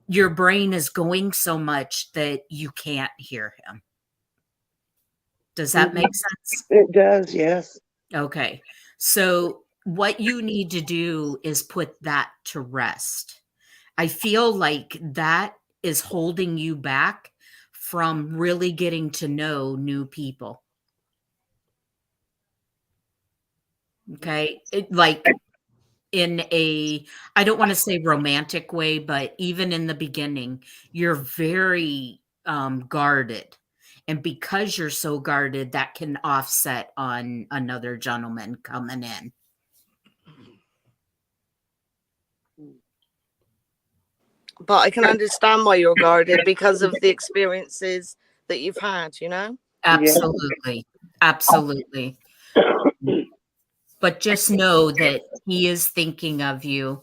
your brain is going so much that you can't hear him. Does that make sense? It does, yes. Okay. So what you need to do is put that to rest. I feel like that is holding you back from really getting to know new people. Okay. Like in a, I don't want to say romantic way, but even in the beginning, you're very guarded. And because you're so guarded, that can offset on another gentleman coming in. But I can understand why you're guarded because of the experiences that you've had, you know? Absolutely. Absolutely. But just know that he is thinking of you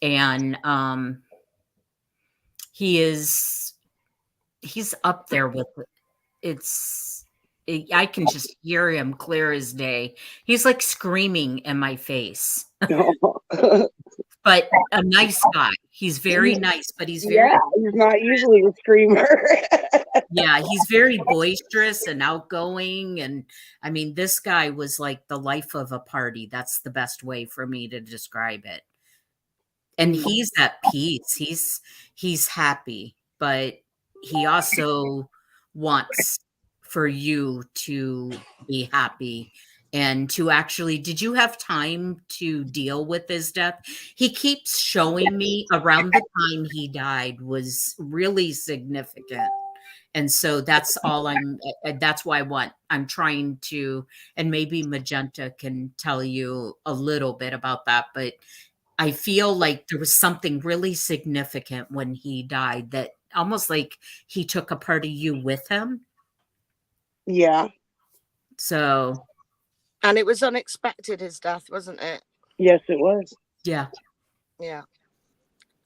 and he's up there with I can just hear him clear as day. He's like screaming in my face. But a nice guy. He's very nice, but he's very he's not usually a screamer. yeah, he's very boisterous and outgoing. And I mean, this guy was like the life of a party. That's the best way for me to describe it. And he's at peace. He's happy, but he also wants for you to be happy and to actually, did you have time to deal with his death? He keeps showing me around the time he died was really significant. And so that's all that's why I'm trying to, and maybe Magenta can tell you a little bit about that, but I feel like there was something really significant when he died that almost like he took a part of you with him. Yeah. So. And it was unexpected, his death, wasn't it? Yes, it was. Yeah. Yeah.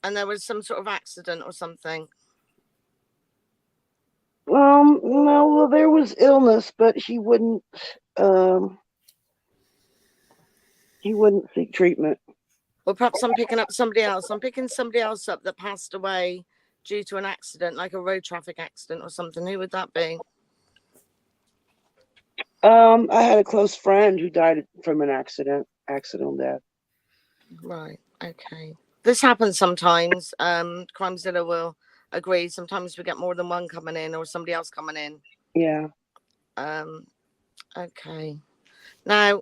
And there was some sort of accident or something. No, well, there was illness, but he wouldn't seek treatment. Well, perhaps I'm picking up somebody else. I'm picking somebody else up that passed away due to an accident, like a road traffic accident or something. Who would that be? I had a close friend who died from an accidental death. Right. Okay. This happens sometimes. Crimezilla will agree. Sometimes we get more than one coming in or somebody else coming in. Yeah. Okay. Now,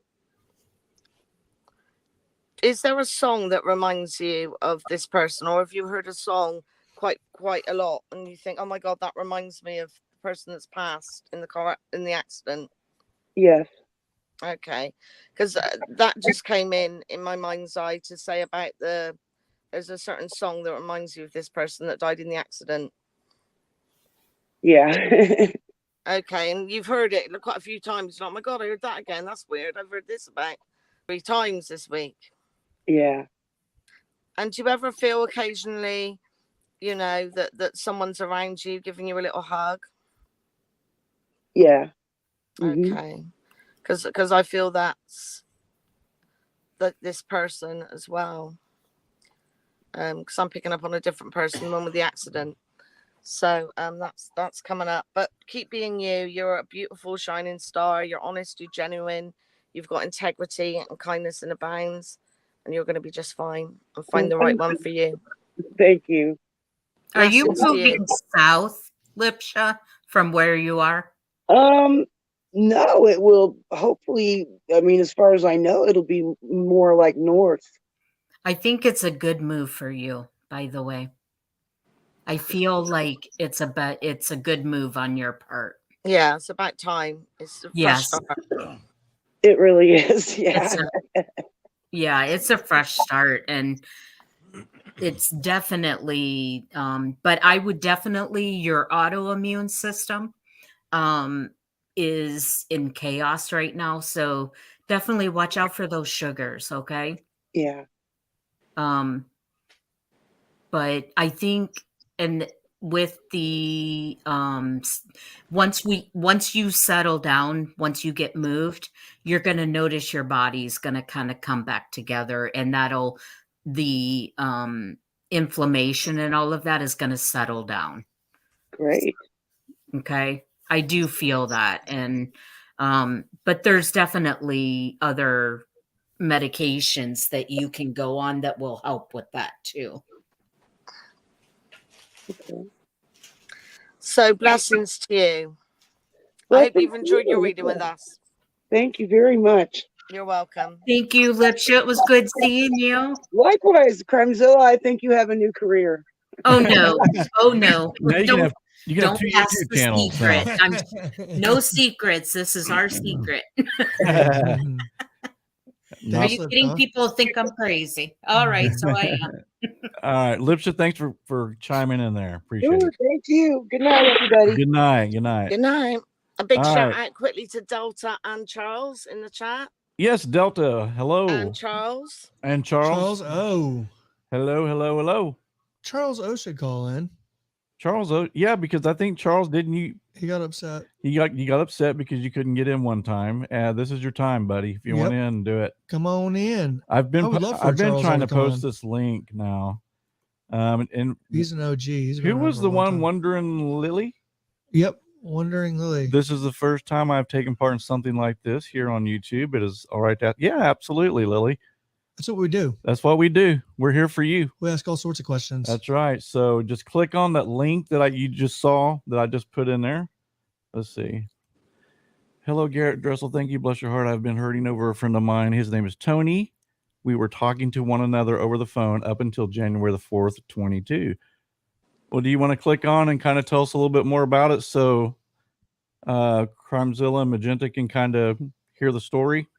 is there a song that reminds you of this person, or have you heard a song quite a lot and you think, oh my God, that reminds me of the person that's passed in the car, in the accident? Yes. Okay. Because that just came in my mind's eye to say about there's a certain song that reminds you of this person that died in the accident. Yeah. Okay, and you've heard it quite a few times. Oh my God, I heard that again. That's weird. I've heard this about 3 times this week. Yeah. And do you ever feel occasionally, that someone's around you giving you a little hug? Yeah. Okay. Because I feel that's this person as well. Because I'm picking up on a different person, one with the accident. So that's coming up. But keep being you. You're a beautiful shining star. You're honest. You're genuine. You've got integrity and kindness in abounds, and you're going to be just fine and find the right one for you. Thank you. Are you Blessings to moving south, Lipsha, from where you are? No, it will hopefully, I mean, as far as I know, it'll be more like north. I think it's a good move for you, by the way. I feel like it's a good move on your part. Yeah, it's about time. It's a fresh start. It really is. Yeah. It's a fresh start, and it's definitely but I would definitely, your autoimmune system is in chaos right now, so definitely watch out for those sugars, okay? Yeah. But I think, and with the once you settle down, once you get moved, you're going to notice your body's going to kind of come back together, and the inflammation and all of that is going to settle down. Great. Okay. I do feel that. And but there's definitely other medications that you can go on that will help with that too. Okay. So blessings to you. I hope you've enjoyed your reading with us. Thank you very much. You're welcome. Thank you, Lipsha. It was good seeing you. Likewise, Crimezilla, I think you have a new career. Oh no. Oh no. Now you can have Don't 2 pass YouTube the channels secret. now. No secrets. This is our secret. Are you kidding? People think I'm crazy. All right, so I am. All right, Lipsha, thanks for chiming in there. Appreciate it. Thank you. Good night, everybody. Good night. Good night. Good night. A big All shout right. out quickly to Delta and Charles in the chat. Yes, Delta. Hello. And Charles. And Charles. Charles O. Hello. Charles O should call in. Charles O. Yeah, because I think Charles he got upset. You got upset because you couldn't get in one time. This is your time, buddy. If you want in, do it. Come on in. I've been trying to post on. this link now. And he's an OG. Who was the one, Wondering Lily? Yep, Wondering Lily. This is the first time I've taken part in something like this here on YouTube. It is all right. Yeah, absolutely, Lily. That's what we do. That's what we do. We're here for you. We ask all sorts of questions. That's right. So just click on that link that you just saw that I just put in there. Let's see. Hello, Garrett Dressel. Thank you. Bless your heart. I've been hurting over a friend of mine. His name is Tony. We were talking to one another over the phone up until January the 4th, 22. Well, do you want to click on and kind of tell us a little bit more about it so Crimezilla and Magenta can kind of hear the story?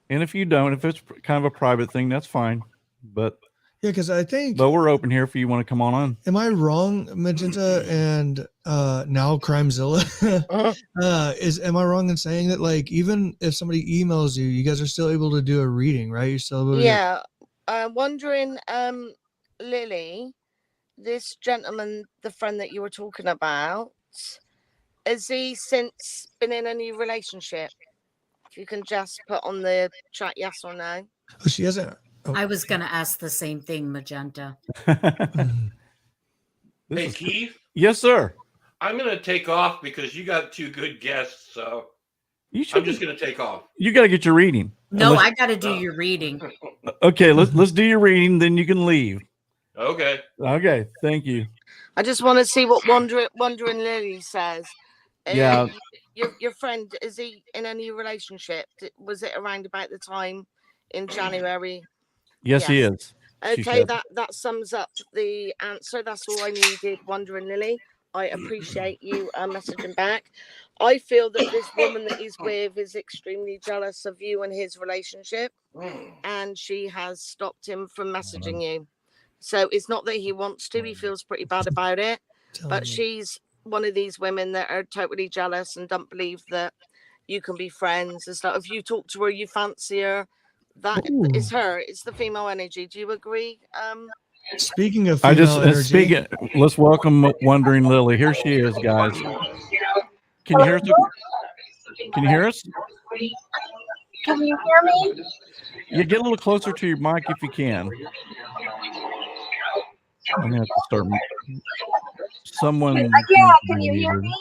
And if you don't, if it's kind of a private thing, that's fine. But yeah, because I think. But we're open here if you want to come on. Am I wrong, Magenta and now Crimezilla? Am I wrong in saying that, like, even if somebody emails you, you guys are still able to do a reading, right? You're still able to Wondering, Lily, this gentleman, the friend that you were talking about, has he since been in a new relationship? If you can just put on the chat yes or no. Oh, she hasn't. Oh. I was going to ask the same thing, Magenta. Hey, Keith? Yes, sir. I'm going to take off because you got 2 good guests, so I'm just going to take off. You got to get your reading. No, I got to do your reading. Okay, let's do your reading, then you can leave. Okay. Okay. Thank you. I just want to see what Wandering Lily says. Yeah. Your friend, is he in any relationship? Was it around about the time in January? Yes, he is. Okay, that sums up the answer. That's all I needed, Wandering Lily. I appreciate you messaging back. I feel that this woman that he's with is extremely jealous of you and his relationship, and she has stopped him from messaging you. So it's not that he wants to, he feels pretty bad about it, but she's one of these women that are totally jealous and don't believe that you can be friends and stuff. If you talk to her, you fancy her. That is her. It's the female energy. Do you agree? Speaking of female energy, let's welcome Wandering Lily. Here she is, guys. Can you hear us? Can you hear us? Can you hear me? Yeah, get a little closer to your mic if you can. I'm gonna have to start. Someone. Yeah, can you hear me?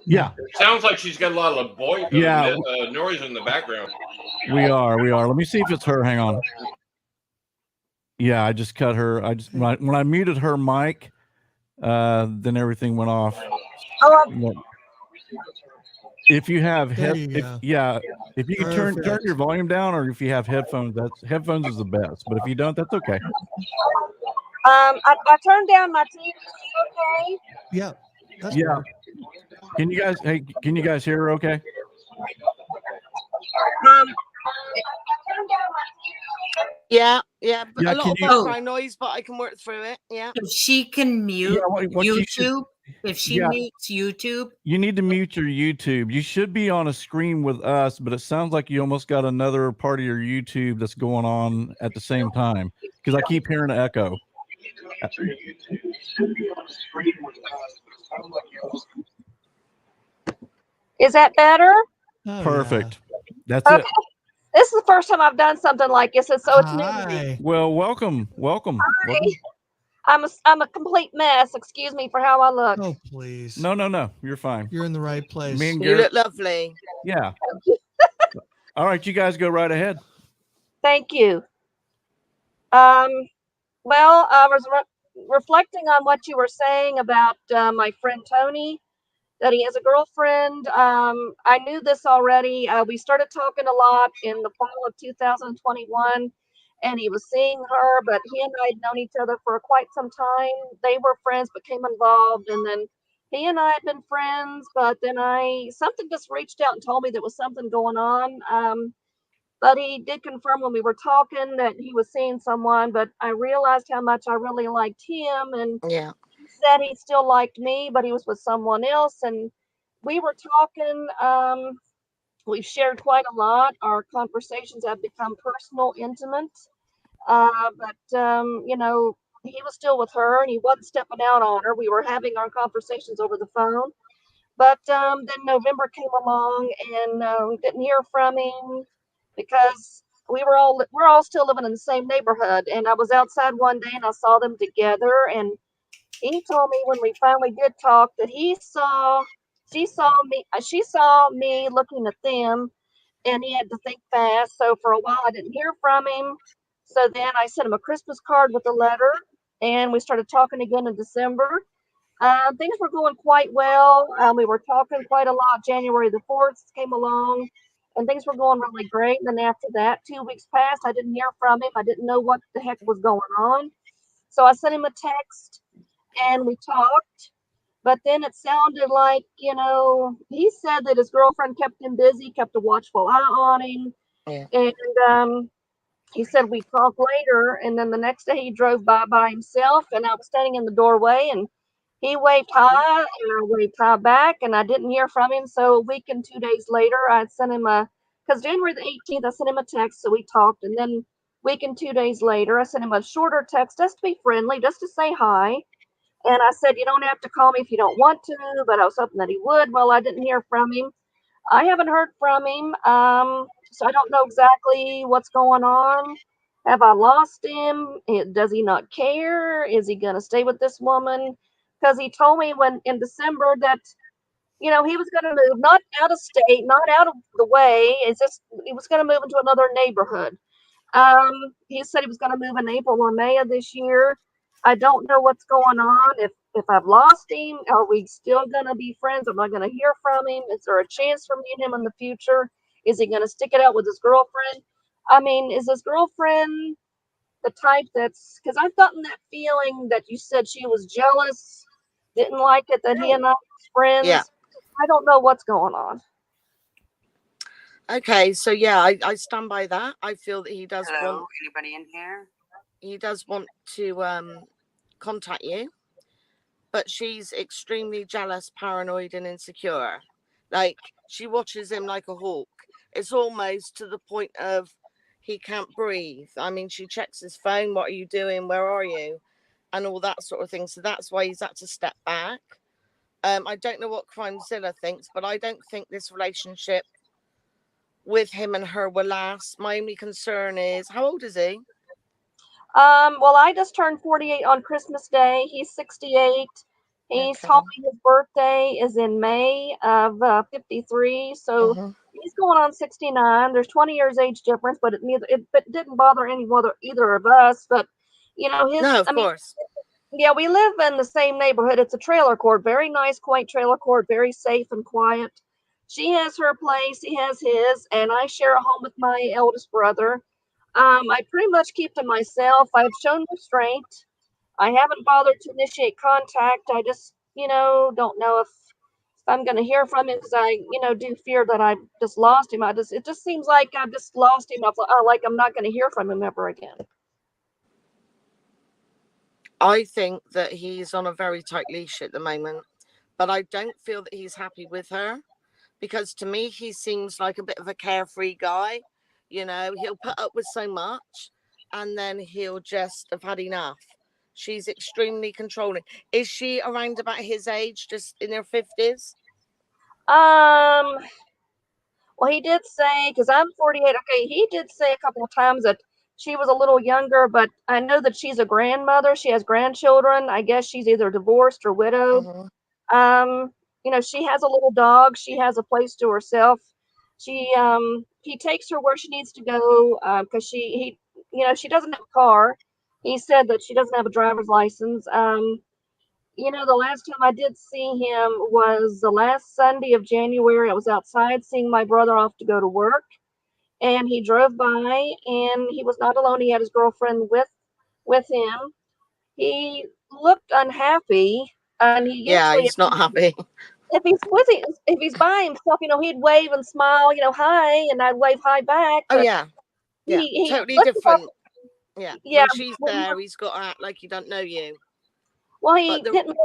Yeah. Sounds like she's got a lot of noise in the background. We are. Let me see if it's her. Hang on. Yeah, I just cut her. When I muted her mic, then everything went off. If you have if you can turn your volume down, or if you have headphones, headphones is the best. But if you don't, that's okay. I turned down my TV. Okay. Yeah. Yeah. Can you guys hear her okay? Yeah. But a lot of background noise, but I can work through it. Yeah. If she can mute YouTube, if she mutes YouTube. You need to mute your YouTube. You should be on a screen with us, but it sounds like you almost got another part of your YouTube that's going on at the same time, because I keep hearing an echo. Is that better? Perfect. That's it. This is the first time I've done something like this, so it's new to me. Well, welcome. Hi. I'm a complete mess. Excuse me for how I look. Oh, please. No. You're fine. You're in the right place. Me and you look lovely. Yeah. All right, you guys go right ahead. Thank you. Well, I was reflecting on what you were saying about my friend Tony, that he has a girlfriend. I knew this already. We started talking a lot in the fall of 2021, and he was seeing her, but he and I had known each other for quite some time. They were friends, became involved, and then he and I had been friends, but then something just reached out and told me there was something going on. But he did confirm when we were talking that he was seeing someone, but I realized how much I really liked him, and he said he still liked me, but he was with someone else, and we were talking. We've shared quite a lot. Our conversations have become personal, intimate, but he was still with her, and he wasn't stepping out on her. We were having our conversations over the phone, but then November came along, and we didn't hear from him, because we're all still living in the same neighborhood. And I was outside one day and I saw them together, and he told me when we finally did talk that she saw me looking at them, and he had to think fast. So for a while I didn't hear from him. So then I sent him a Christmas card with a letter, and we started talking again in December. Things were going quite well. We were talking quite a lot. January the 4th came along, and things were going really great. And then after that, 2 weeks passed. I didn't hear from him. I didn't know what the heck was going on. So I sent him a text, and we talked. But then it sounded like, he said that his girlfriend kept him busy, kept a watchful eye on him. Yeah. And he said we'd talk later. And then the next day he drove by himself, and I was standing in the doorway, and he waved hi, and I waved hi back, and I didn't hear from him. So a week and 2 days later, I sent him because January the 18th, I sent him a text, so we talked. And then a week and 2 days later, I sent him a shorter text just to be friendly, just to say hi. And I said, you don't have to call me if you don't want to, but I was hoping that he would. Well, I didn't hear from him. I haven't heard from him, so I don't know exactly what's going on. Have I lost him? Does he not care? Is he going to stay with this woman? Because he told me in December that, he was going to move, not out of state, not out of the way. He was going to move into another neighborhood. He said he was going to move in April or May of this year. I don't know what's going on. If I've lost him, are we still gonna be friends? Am I gonna hear from him? Is there a chance for me and him in the future? Is he gonna stick it out with his girlfriend? I mean, is his girlfriend the type that's, because I've gotten that feeling that you said she was jealous, didn't like it that he and I was friends. Yeah. I don't know what's going on. Okay, so yeah, I stand by that. I feel that he does Hello, want anybody in here? he does want to contact you, but she's extremely jealous, paranoid, and insecure. Like, she watches him like a hawk. It's almost to the point of he can't breathe. I mean, she checks his phone. What are you doing? Where are you? And all that sort of thing. So that's why he's had to step back. I don't know what Crimezilla thinks, but I don't think this relationship with him and her will last. My only concern is, how old is he? Well, I just turned 48 on Christmas Day. He's 68. He's Okay. told me his birthday is in May of 53. So he's going on 69. There's 20 years age difference, but it didn't bother either of us. But you know, No, of course. yeah, we live in the same neighborhood. It's a trailer court, very nice, quaint trailer court, very safe and quiet. She has her place, he has his, and I share a home with my eldest brother. I pretty much keep to myself. I've shown restraint. I haven't bothered to initiate contact. I just, don't know if I'm going to hear from him because I, do fear that I just lost him. It just seems like I've just lost him. Like I'm not going to hear from him ever again. I think that he's on a very tight leash at the moment, but I don't feel that he's happy with her, because to me, he seems like a bit of a carefree guy. He'll put up with so much and then he'll just have had enough. She's extremely controlling. Is she around about his age, just in her 50s? Well, he did say, because I'm 48. Okay, he did say a couple of times that she was a little younger, but I know that she's a grandmother. She has grandchildren. I guess she's either divorced or widowed. She has a little dog. She has a place to herself. He takes her where she needs to go, because she doesn't have a car. He said that she doesn't have a driver's license. The last time I did see him was the last Sunday of January. I was outside seeing my brother off to go to work, and he drove by, and he was not alone. He had his girlfriend with him. He looked unhappy, and he usually, he's not happy. If he's by himself, he'd wave and smile, hi, and I'd wave hi back. Oh yeah, he totally looked different. Yeah, when she's there, he's got to act like he don't know you. Well, he didn't.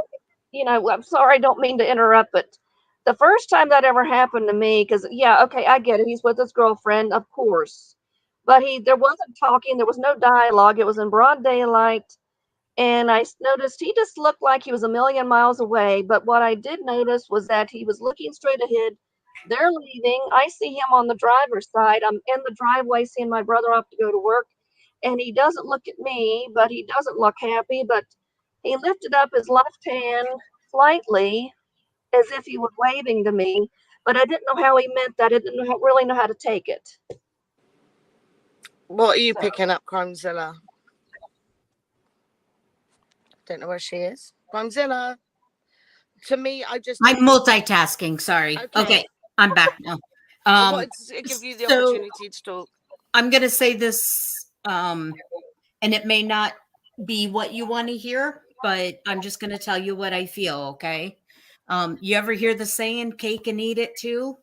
I'm sorry, I don't mean to interrupt, but the first time that ever happened to me, because okay, I get it. He's with his girlfriend, of course, but there wasn't talking. There was no dialogue. It was in broad daylight. And I noticed he just looked like he was a million miles away. But what I did notice was that he was looking straight ahead. They're leaving. I see him on the driver's side. I'm in the driveway seeing my brother off to go to work. And he doesn't look at me, but he doesn't look happy. But he lifted up his left hand slightly as if he was waving to me. But I didn't know how he meant that. I didn't really know how to take it. What are you picking up, Crimezilla? Don't know where she is. Crimezilla. To me, I'm multitasking. Sorry. Okay, I'm back now. I wanted to give you the opportunity to talk. I'm going to say this, and it may not be what you want to hear, but I'm just going to tell you what I feel, okay? You ever hear the saying, cake and eat it too?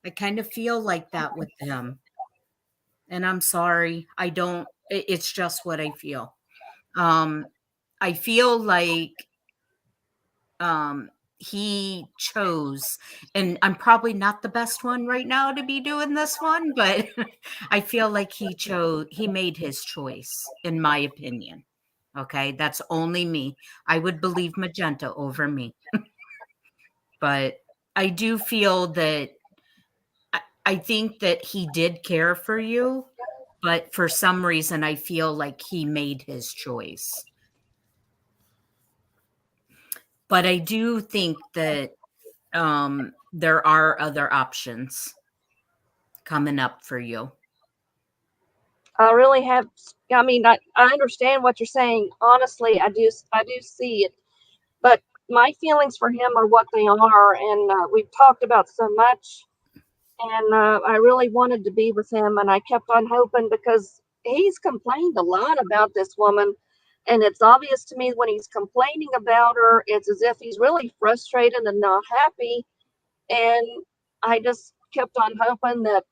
I kind of feel like that with him. And I'm sorry, I don't, it's just what I feel. I feel like he chose, and I'm probably not the best one right now to be doing this one, but I feel like he made his choice, in my opinion. Okay, that's only me. I would believe Magenta over me. But I do feel that I think that he did care for you, but for some reason I feel like he made his choice. But I do think that there are other options coming up for you. I really have. I mean, I understand what you're saying. Honestly, I do see it. But my feelings for him are what they are, and we've talked about so much. And I really wanted to be with him, and I kept on hoping because he's complained a lot about this woman, and it's obvious to me when he's complaining about her, it's as if he's really frustrated and not happy. And I just kept on hoping that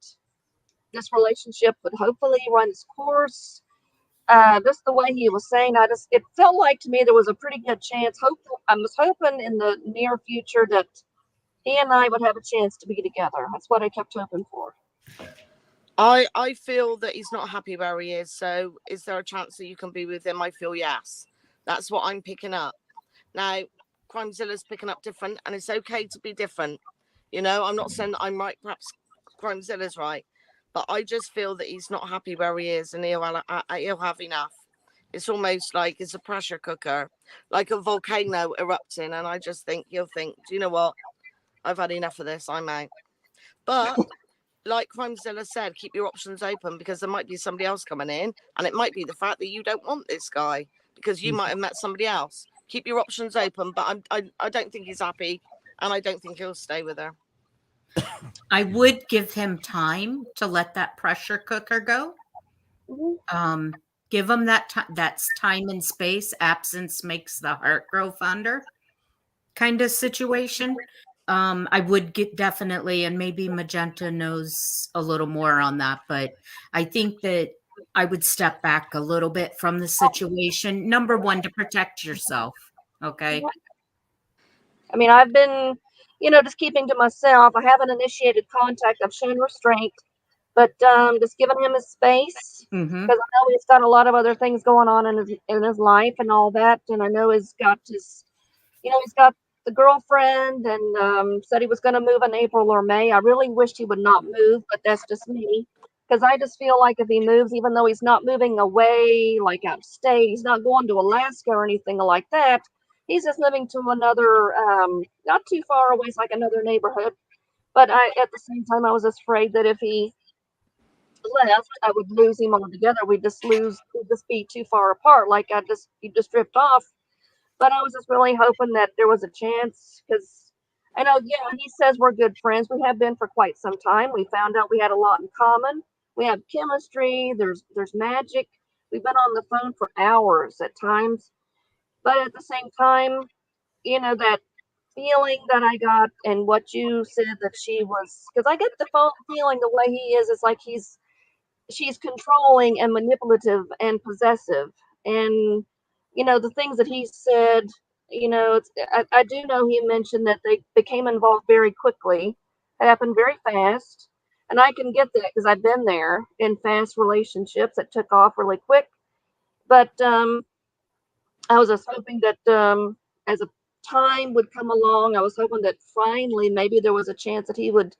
this relationship would hopefully run its course. Just the way he was saying, it felt like to me there was a pretty good chance. I was hoping in the near future that he and I would have a chance to be together. That's what I kept hoping for. I feel that he's not happy where he is. So is there a chance that you can be with him? I feel yes. That's what I'm picking up. Now, Crimezilla's picking up different, and it's okay to be different. You know, I'm not saying that I'm right. Perhaps Crimezilla's right. But I just feel that he's not happy where he is, and he'll have enough. It's almost like it's a pressure cooker, like a volcano erupting. And I just think he'll think, do you know what? I've had enough of this. I'm out. But like Crimezilla said, keep your options open because there might be somebody else coming in, and it might be the fact that you don't want this guy because you might have met somebody else. Keep your options open, but I don't think he's happy, and I don't think he'll stay with her. I would give him time to let that pressure cooker go. Give him that time. That's time and space. Absence makes the heart grow fonder kind of situation. I would get definitely, and maybe Magenta knows a little more on that, but I think that I would step back a little bit from the situation. Number one, to protect yourself. Okay. I mean, I've been, just keeping to myself. I haven't initiated contact. I've shown restraint, but just giving him his space because I know he's got a lot of other things going on in his life and all that, and I know he's got he's got the girlfriend and said he was going to move in April or May. I really wished he would not move, but that's just me because I just feel like if he moves, even though he's not moving away like out of state, he's not going to Alaska or anything like that. He's just moving to another, not too far away, it's like another neighborhood. But at the same time, I was just afraid that if he left, I would lose him altogether. We'd just be too far apart. Like he just drift off. But I was just really hoping that there was a chance because I know, yeah, he says we're good friends. We have been for quite some time. We found out we had a lot in common. We have chemistry. There's magic. We've been on the phone for hours at times. But at the same time, that feeling that I got and what you said that she was, because I get the feeling the way he is, it's like she's controlling and manipulative and possessive. And, the things that he said, I do know he mentioned that they became involved very quickly. It happened very fast. And I can get that because I've been there in fast relationships that took off really quick. But I was just hoping that as a time would come along, I was hoping that finally maybe there was a chance that he would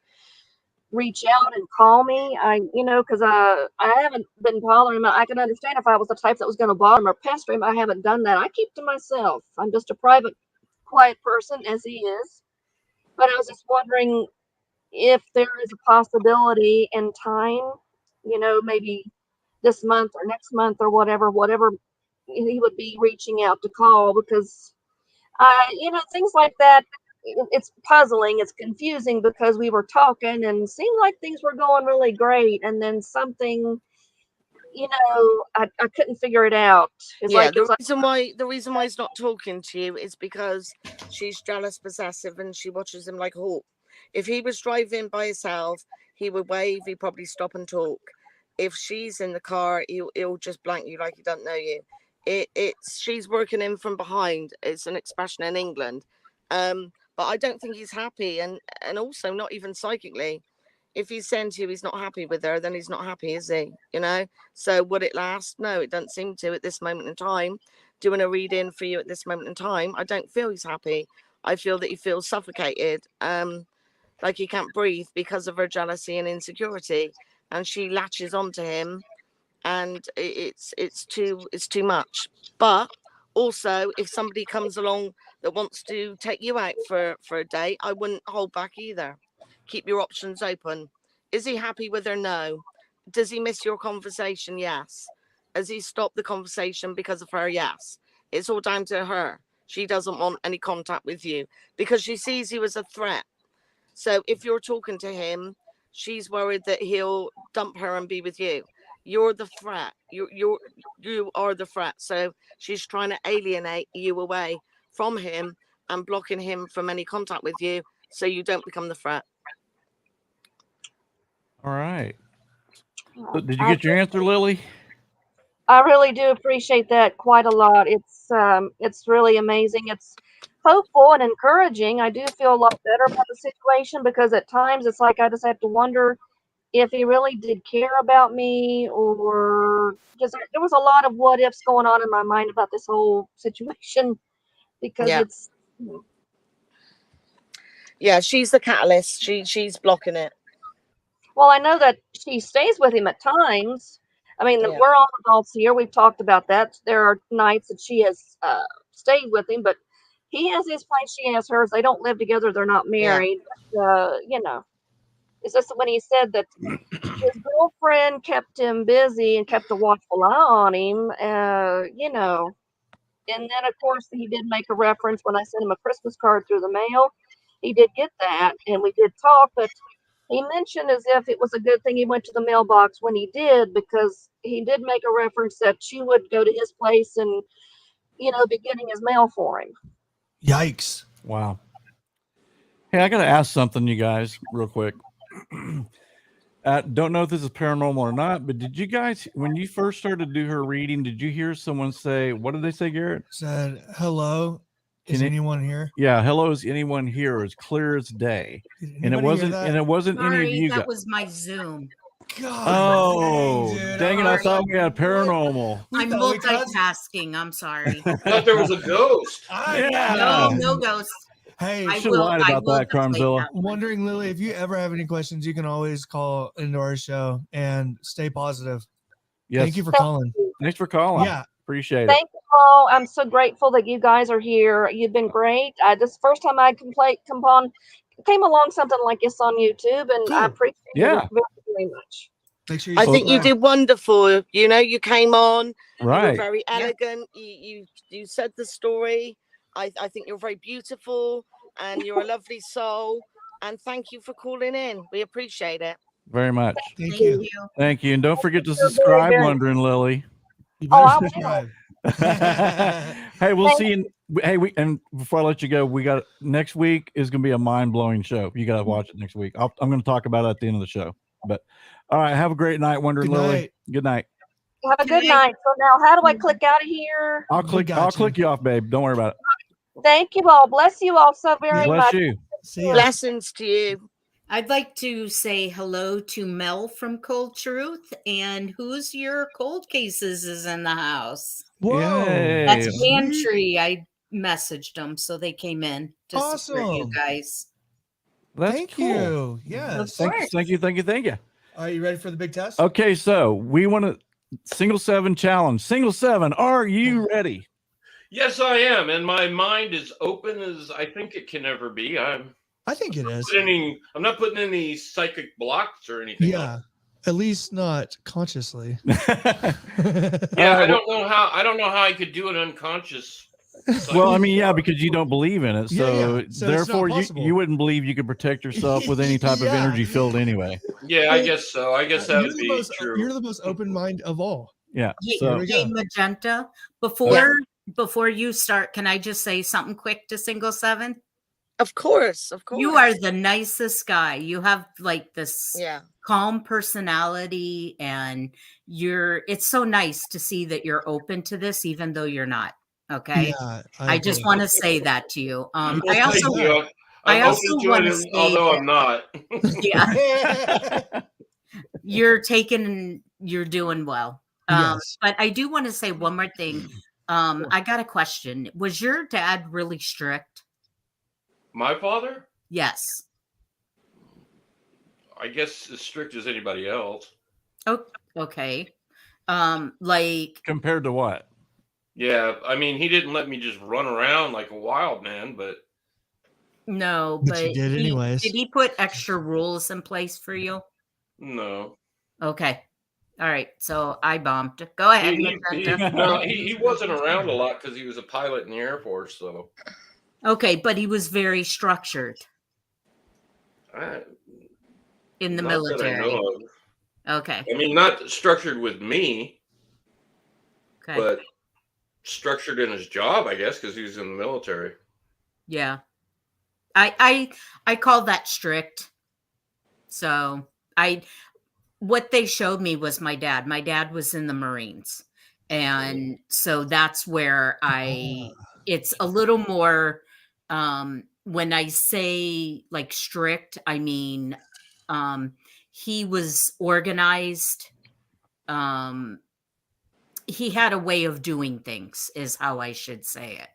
reach out and call me. Because I haven't been bothering him. I can understand if I was the type that was going to bother him or pester him. I haven't done that. I keep to myself. I'm just a private, quiet person as he is. But I was just wondering if there is a possibility in time, maybe this month or next month or whatever he would be reaching out to call because things like that, it's puzzling, it's confusing because we were talking and seemed like things were going really great and then something I couldn't figure it out. The reason why he's not talking to you is because she's jealous, possessive, and she watches him like a hawk. If he was driving by himself, he would wave, he'd probably stop and talk. If she's in the car, he'll just blank you like he doesn't know you. It's she's working in from behind. It's an expression in England. But I don't think he's happy, and also not even psychically. If he's saying to you he's not happy with her, then he's not happy, is he? So would it last? No, it doesn't seem to at this moment in time. Doing a read-in for you at this moment in time, I don't feel he's happy. I feel that he feels suffocated, like he can't breathe because of her jealousy and insecurity, and she latches onto him, and it's too much. But also, if somebody comes along that wants to take you out for a date, I wouldn't hold back either. Keep your options open. Is he happy with her? No. Does he miss your conversation? Yes. Has he stopped the conversation because of her? Yes. It's all down to her. She doesn't want any contact with you because she sees you as a threat. So if you're talking to him, she's worried that he'll dump her and be with you. You're the threat. You are the threat. So she's trying to alienate you away from him and blocking him from any contact with you, so you don't become the threat. All right. So did you get your answer, Lily? I really do appreciate that quite a lot. It's really amazing. It's hopeful and encouraging. I do feel a lot better about the situation because at times it's like I just have to wonder if he really did care about me, or because there was a lot of what ifs going on in my mind about this whole situation because Yeah. it's Yeah, she's the catalyst. She's blocking it. well, I know that she stays with him at times. I mean, Yeah. we're all adults here. We've talked about that. There are nights that she has stayed with him, but he has his place, she has hers. They don't live together. They're not married. But, it's just when he said that his girlfriend kept him busy and kept a watchful eye on him, And then, of course, he did make a reference when I sent him a Christmas card through the mail. He did get that, and we did talk, but he mentioned as if it was a good thing he went to the mailbox when he did, because he did make a reference that she would go to his place and, be getting his mail for him. Yikes. Wow. Hey, I got to ask something, you guys, real quick. Don't know if this is paranormal or not, but did you guys, when you first started to do her reading, did you hear someone say, what did they say, Garrett? Said, hello. Is anyone here? Yeah, hello, is anyone here? As clear as day. And it wasn't any of you that guys. was my Zoom. God, dude, dang it, I thought we had paranormal. I'm multitasking. I'm sorry. I thought there was a ghost. No ghost. Hey, I should have lied about that, Carmzilla. Wondering, Lily, if you ever have any questions, you can always call into our show and stay positive. Yes. Thank you for calling. Thanks for calling. Yeah. Appreciate it. Thank you all. I'm so grateful that you guys are here. You've been great. This is the first time I came along something like this on YouTube, and I appreciate it very, very much. Make sure I think you did wonderful. You came on. Right. You were very elegant. You said the story. I think you're very beautiful and you're a lovely soul. And thank you for calling in. We appreciate it. Very much. Thank you. Thank you. And don't forget to subscribe, Wondering Lily. I will. Hey, we'll see you. And before I let you go, we got next week is going to be a mind-blowing show. You got to watch it next week. I'm going to talk about it at the end of the show. But all right, have a great night, Wondering Lily. Good night. Have a good night. So now, how do I click out of here? I'll click you off, babe. Don't worry about it. Thank you all. Bless you all so very Bless much. you. Blessings to you. I'd like to say hello to Mel from Cold Truth, and who's your cold cases is in the house. Whoa. Yay. That's Pantry. I messaged them, so they came in to support you guys. Thank you. Yes. Thank you. Are you ready for the big test? Okay, so we want to single 7 challenge. Single 7, are you ready? Yes, I am, and my mind is open as I think it can ever be. I think it is. I'm not putting any psychic blocks or anything. Yeah, at least not consciously. Yeah, I don't know how I could do it unconscious. Well, I mean, yeah, because you don't believe in it, so, So therefore it's not you wouldn't believe you could protect yourself with any type of energy field anyway. Yeah, I guess so. I guess that would be true. You're the most open mind of all. Yeah. Hey, Magenta, before you start, can I just say something quick to single 7? Of course. You are the nicest guy. You have like this calm personality, and it's so nice to see that you're open to this, even though you're not. Okay. Yeah, I just want to say that to you. I'm open to it, although I'm not. Yeah. You're doing well. But I do want to say one more thing. I got a question. Was your dad really strict? My father? Yes. I guess as strict as anybody else. Oh, okay. Like compared to what? Yeah, I mean, he didn't let me just run around like a wild man, but no, but you did anyways. Did he put extra rules in place for you? No. Okay. All right, so I bombed. Go ahead, Magenta. He wasn't around a lot because he was a pilot in the Air Force. So Okay, but he was very structured in the not that I military. know of. Okay. I mean, not structured with me, Okay. but structured in his job, I guess, because he was in the military. Yeah. I call that strict. So what they showed me was my dad. My dad was in the Marines. And so that's where it's a little more, when I say like strict, I mean, he was organized. He had a way of doing things is how I should say it.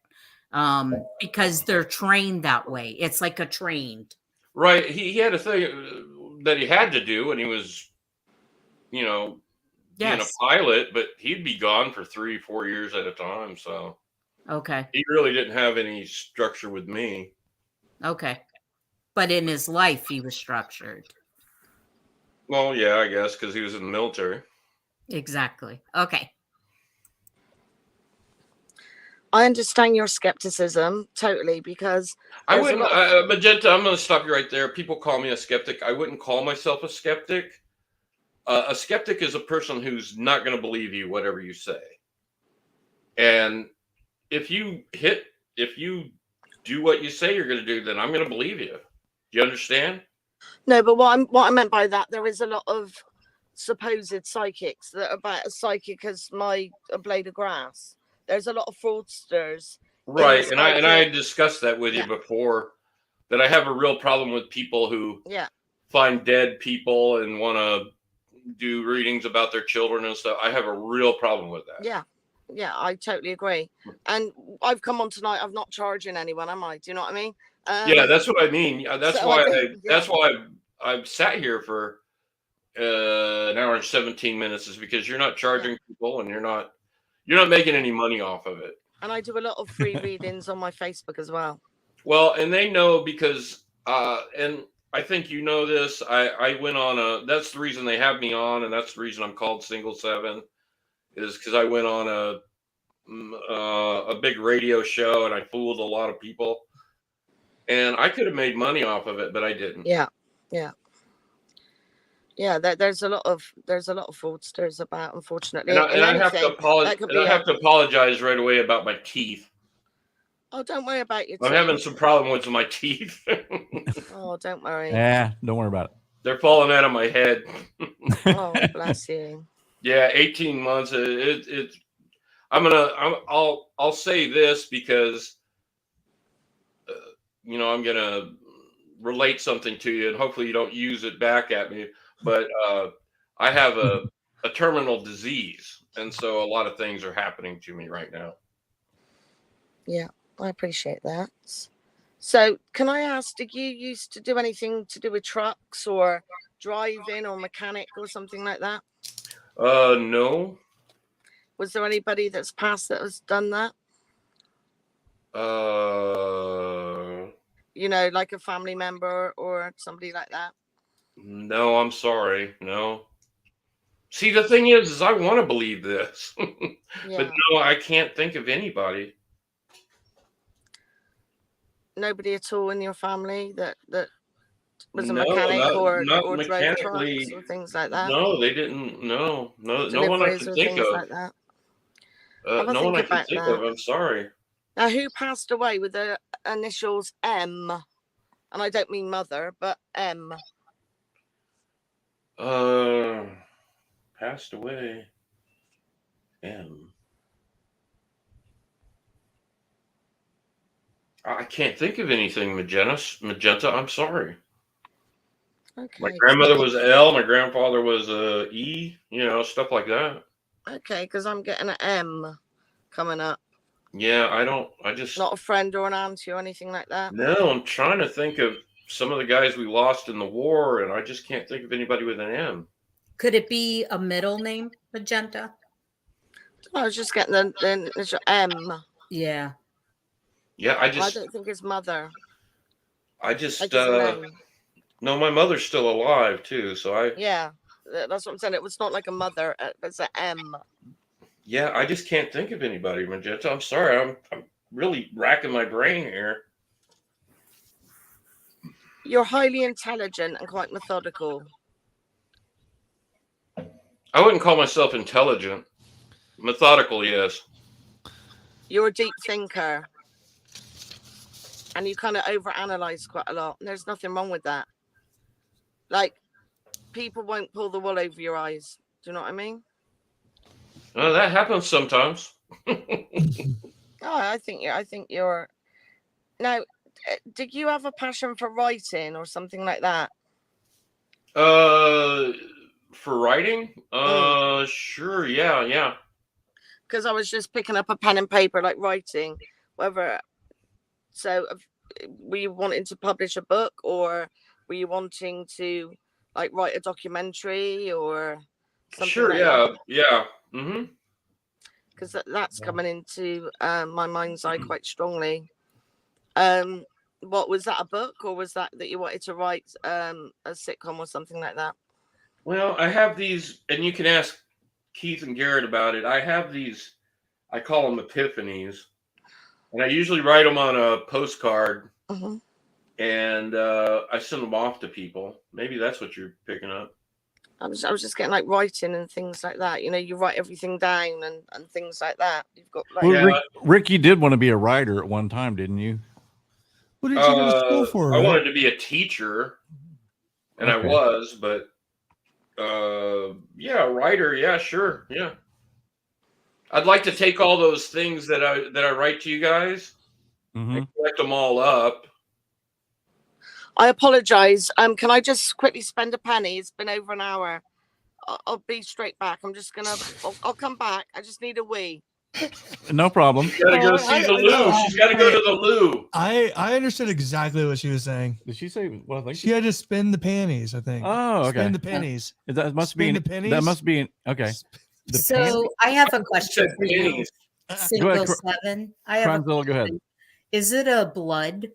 Because they're trained that way. It's like a trained. Right. He had a thing that he had to do when he was, being a pilot, but he'd be gone for 3-4 years at a time. So okay, he really didn't have any structure with me. Okay. But in his life, he was structured. Well, yeah, I guess because he was in the military. Exactly. Okay. I understand your skepticism totally because I wouldn't, Magenta, I'm going to stop you right there. People call me a skeptic. I wouldn't call myself a skeptic. A skeptic is a person who's not going to believe you, whatever you say. And if you do what you say you're going to do, then I'm going to believe you. Do you understand? No, but what I meant by that, there is a lot of supposed psychics that are about as psychic as a blade of grass. There's a lot of fraudsters. Right. And I discussed that with you before, that I have a real problem with people who find dead people and want to do readings about their children and stuff. I have a real problem with that. Yeah, I totally agree. And I've come on tonight. I'm not charging anyone, am I? Do you know what I mean? Yeah, that's what I mean. That's why I've sat here for an hour and 17 minutes, is because you're not charging people and you're not making any money off of it. And I do a lot of free readings on my Facebook as well. Well, and they know because and I think you know this. I went on that's the reason they have me on, and that's the reason I'm called Single 7, is because I went on a big radio show and I fooled a lot of people, and I could have made money off of it, but I didn't. Yeah. There's a lot of fraudsters about, unfortunately. And I have to apologize right away about my teeth. Oh, don't worry about your teeth. I'm having some problem with my teeth. Oh, don't worry. Yeah, don't worry about it. They're falling out of my head. Oh, bless you. Yeah, 18 months. I'll say this because, I'm gonna relate something to you, and hopefully you don't use it back at me. But I have a terminal disease, and so a lot of things are happening to me right now. Yeah, I appreciate that. So, can I ask, did you used to do anything to do with trucks or driving or mechanic or something like that? No. Was there anybody that's passed that has done that? Like a family member or somebody like that? No, I'm sorry. No. See, the thing is I want to believe this, but no, I can't think of anybody. Nobody at all in your family that was a mechanic or drove trucks or things like that? No, they didn't. No one I can think of. Like that. No one I can think of. I'm sorry. Now, who passed away with the initials M? And I don't mean mother, but M. Passed away. M. I can't think of anything, Magenta. I'm sorry. Okay. My grandmother was L. My grandfather was E. Stuff like that. Okay, because I'm getting an M coming up. Yeah, I just not a friend or an auntie or anything like that. No, I'm trying to think of some of the guys we lost in the war, and I just can't think of anybody with an M. Could it be a middle name, Magenta? I was just getting the initial M. Yeah. Yeah, I don't think it's mother. No, my mother's still alive too, so Yeah, That's what I'm saying. It was not like a mother. It's an M. Yeah, I just can't think of anybody, Magenta. I'm sorry. I'm really racking my brain here. You're highly intelligent and quite methodical. I wouldn't call myself intelligent. Methodical, yes. You're a deep thinker. And you kind of overanalyze quite a lot. And there's nothing wrong with that. Like, people won't pull the wool over your eyes. Do you know what I mean? Well, that happens sometimes. I think you're. Now, did you have a passion for writing or something like that? For writing? Sure, yeah. Because I was just picking up a pen and paper, like writing, whether. So, were you wanting to publish a book, or were you wanting to, like, write a documentary or something? Sure, like yeah, that? yeah. Mm-hmm. Because that's coming into my mind's eye quite strongly. What was that, a book, or was that you wanted to write a sitcom or something like that? Well, I have these, and you can ask Keith and Garrett about it. I have these, I call them epiphanies, and I usually write them on a postcard, and I send them off to people. Maybe that's what you're picking up. I was just getting like writing and things like that. You know, you write everything down and things like that. You've got like. Well, Rick, you did want to be a writer at one time, didn't you? What did you go to school for? I Rick? wanted to be a teacher, and Okay. I was, but yeah, a writer, yeah, sure, yeah. I'd like to take all those things that I write to you guys and collect them all up. I apologize. Can I just quickly spend a penny? It's been over an hour. I'll be straight back. I'm just gonna. I'll come back. I just need a wee. No problem. She's got to go see the loo. She's got to go to the loo. I understood exactly what she was saying. Did she say? Well, I think she had to spin the panties. I think. Oh, okay. Spin the pennies. That must Spin be. the pennies? That must be. Okay. So I have a question for you. Single ahead, seven. I have. Go ahead. Is it a blood